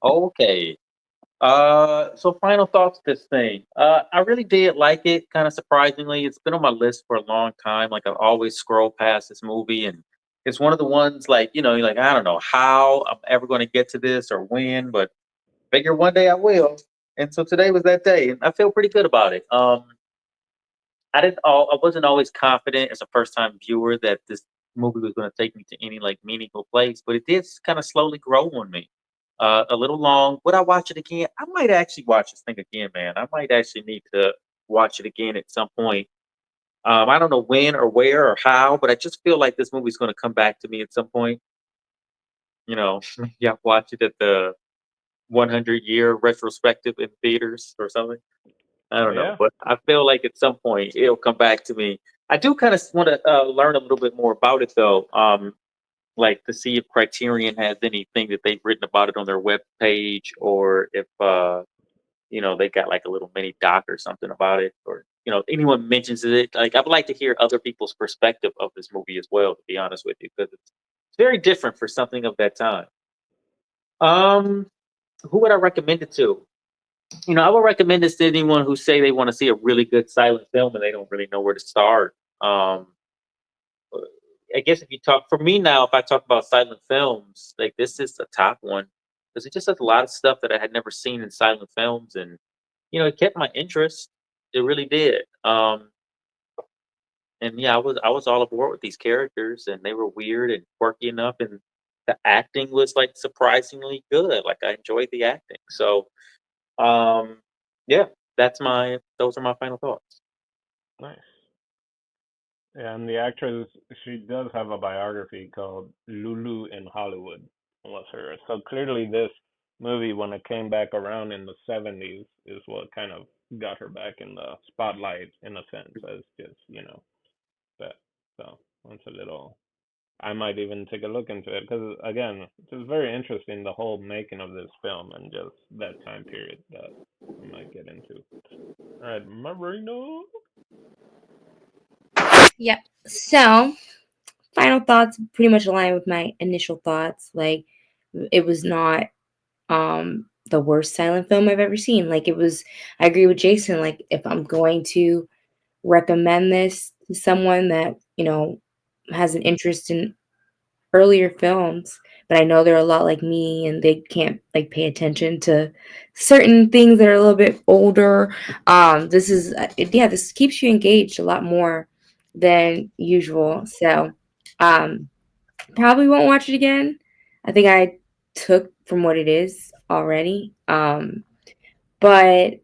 Okay. So final thoughts this thing. I really did like it, kind of surprisingly. It's been on my list for a long time. Like I've always scrolled past this movie, and it's one of the ones like, you're like, I don't know how I'm ever going to get to this or when, but figure one day I will. And so today was that day, and I feel pretty good about it. I wasn't always confident as a first time viewer that this movie was going to take me to any like meaningful place, but it did kind of slowly grow on me. A little long. Would I watch it again? I might actually watch this thing again, man. I might actually need to watch it again at some point. I don't know when or where or how, but I just feel like this movie's going to come back to me at some point. Yeah, watch it at the 100-year retrospective in theaters or something. I Oh don't know, yeah. but I feel like at some point it'll come back to me. I do kind of want to learn a little bit more about it, though. Like to see if Criterion has anything that they've written about it on their web page, or if they got like a little mini doc or something about it, or anyone mentions it. Like I'd like to hear other people's perspective of this movie as well. To be honest with you, because it's very different for something of that time. Um, who would I recommend it to? I would recommend this to anyone who say they want to see a really good silent film and they don't really know where to start. I guess if you talk for me now, if I talk about silent films, like this is the top one because it just has a lot of stuff that I had never seen in silent films, and it kept my interest. It really did. And yeah, I was all aboard with these characters, and they were weird and quirky enough, and the acting was like surprisingly good. Like I enjoyed the acting. So um, yeah, those are my final thoughts. Nice. Yeah, and the actress, she does have a biography called Lulu in Hollywood. Was her. So clearly, this movie, when it came back around in the 70s, is what kind of got her back in the spotlight in a sense, as just that. So that's a little. I might even take a look into it because again, it's very interesting the whole making of this film and just that time period that I might get into. All right, Marino. Yep. So, final thoughts pretty much align with my initial thoughts. Like, it was not the worst silent film I've ever seen. Like, it was, I agree with Jason. Like, if I'm going to recommend this to someone that, has an interest in earlier films, but I know they're a lot like me and they can't like pay attention to certain things that are a little bit older. This is yeah, this keeps you engaged a lot more than usual. So, um, probably won't watch it again. I think I took from what it is already. But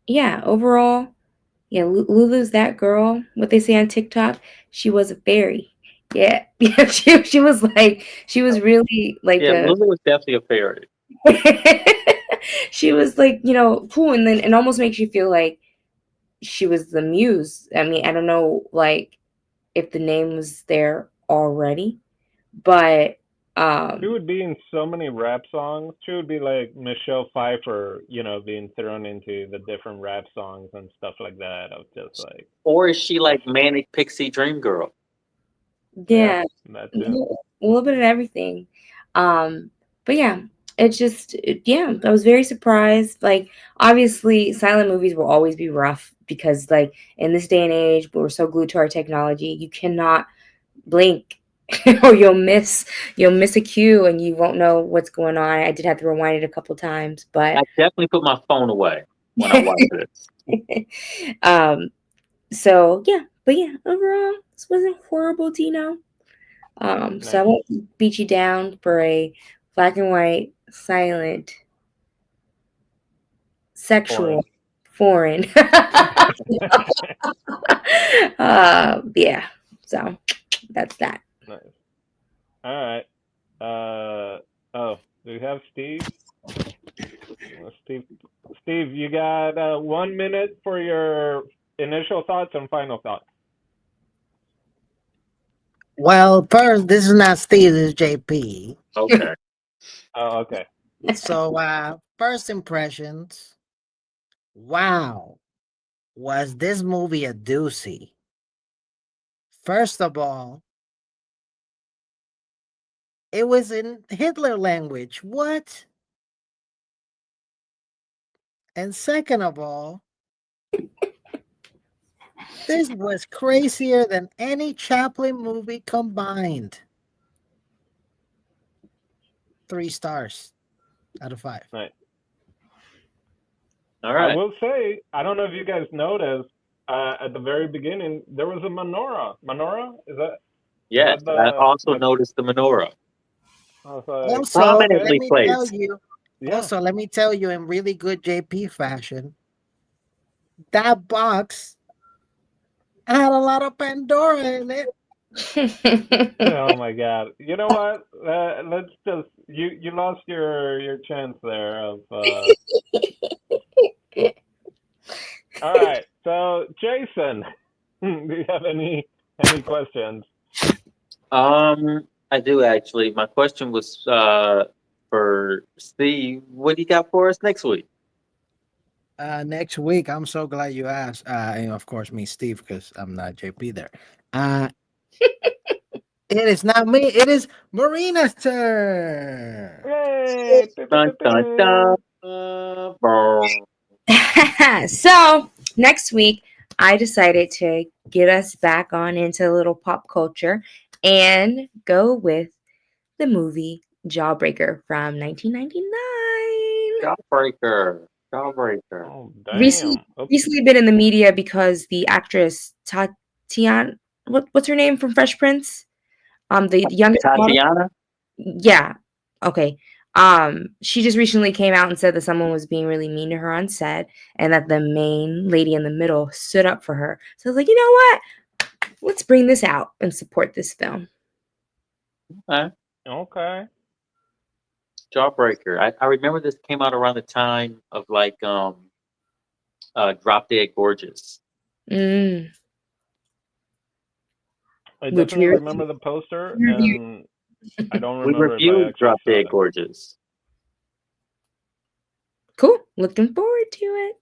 yeah, overall, yeah, Lulu's that girl. What they say on TikTok, she was a fairy. Yeah, yeah. She was like she was really like Yeah, a. Lulu was definitely a fairy. She was like cool, and then it almost makes you feel like she was the muse. I mean, I don't know like if the name was there already, but She um, would be in so many rap songs. She would be like Michelle Pfeiffer, being thrown into the different rap songs and stuff like that. I was just like Or is she like watching. manic pixie dream girl? Yeah, yeah, that a too. little bit of everything. Um, but yeah. Yeah, I was very surprised. Like, obviously, silent movies will always be rough because, like, in this day and age, we're so glued to our technology, you cannot blink or you'll miss a cue and you won't know what's going on. I did have to rewind it a couple times, but I definitely put my phone away when I watch this. um, so yeah, but yeah, overall, this wasn't horrible, Dino. So I Nice. won't beat you down for a black and white, silent, sexual, Foreign. foreign. Yeah. So that's that. Nice. All right. Oh, do we have Steve? Steve, Steve, you got 1 minute for your initial thoughts and final thoughts. Well, first, this is not Steve, this is JP. Okay. Oh, okay. So, first impressions. Wow, was this movie a doozy? First of all, it was in Hitler language. What? And second of all, this was crazier than any Chaplin movie combined. 3 stars out of 5. Nice. All I right. will say, I don't know if you guys noticed, at the very beginning there was a menorah. Menorah? Is Yes, that I the also what? noticed the menorah I was like, Also, okay, let prominently me tell placed. you. yeah. Also, let me tell you in really good JP fashion, that box had a lot of Pandora in it. Oh my God. You know what? Let's just you lost your chance there of all right. So Jason, do you have any questions? I do actually. My question was for Steve. What do you got for us next week? Next week, I'm so glad you asked. And of course, me, Steve, because I'm not JP there. Uh, it is not me. It is Marina's turn. Yay! Dun, dun, dun. Brr. So next week, I decided to get us back on into a little pop culture and go with the movie Jawbreaker from 1999. Jawbreaker. Jawbreaker. Oh Recently, damn. Oops. recently been in the media because the actress Tatiana, what's her name from Fresh Prince? The youngest daughter. Tatiana? Yeah. Okay. She just recently came out and said that someone was being really mean to her on set and that the main lady in the middle stood up for her. So I was like, you know what? Let's bring this out and support this film. Okay. Okay. Jawbreaker. I remember this came out around the time of like Drop Dead Gorgeous. Mm, I which definitely we remember the poster, reviewed. and I don't We remember if I reviewed actually Drop saw Dead it. Gorgeous. Cool. Looking forward to it.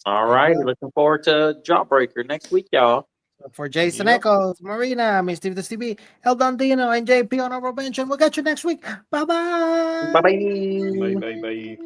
All right. Looking forward to Jawbreaker next week, y'all. For Jason Yep. Echoes, Marina, Miss Steve the CB, El Dondino, and JP Honorable Mention. We'll catch you next week. Bye Bye bye. Bye bye. bye bye.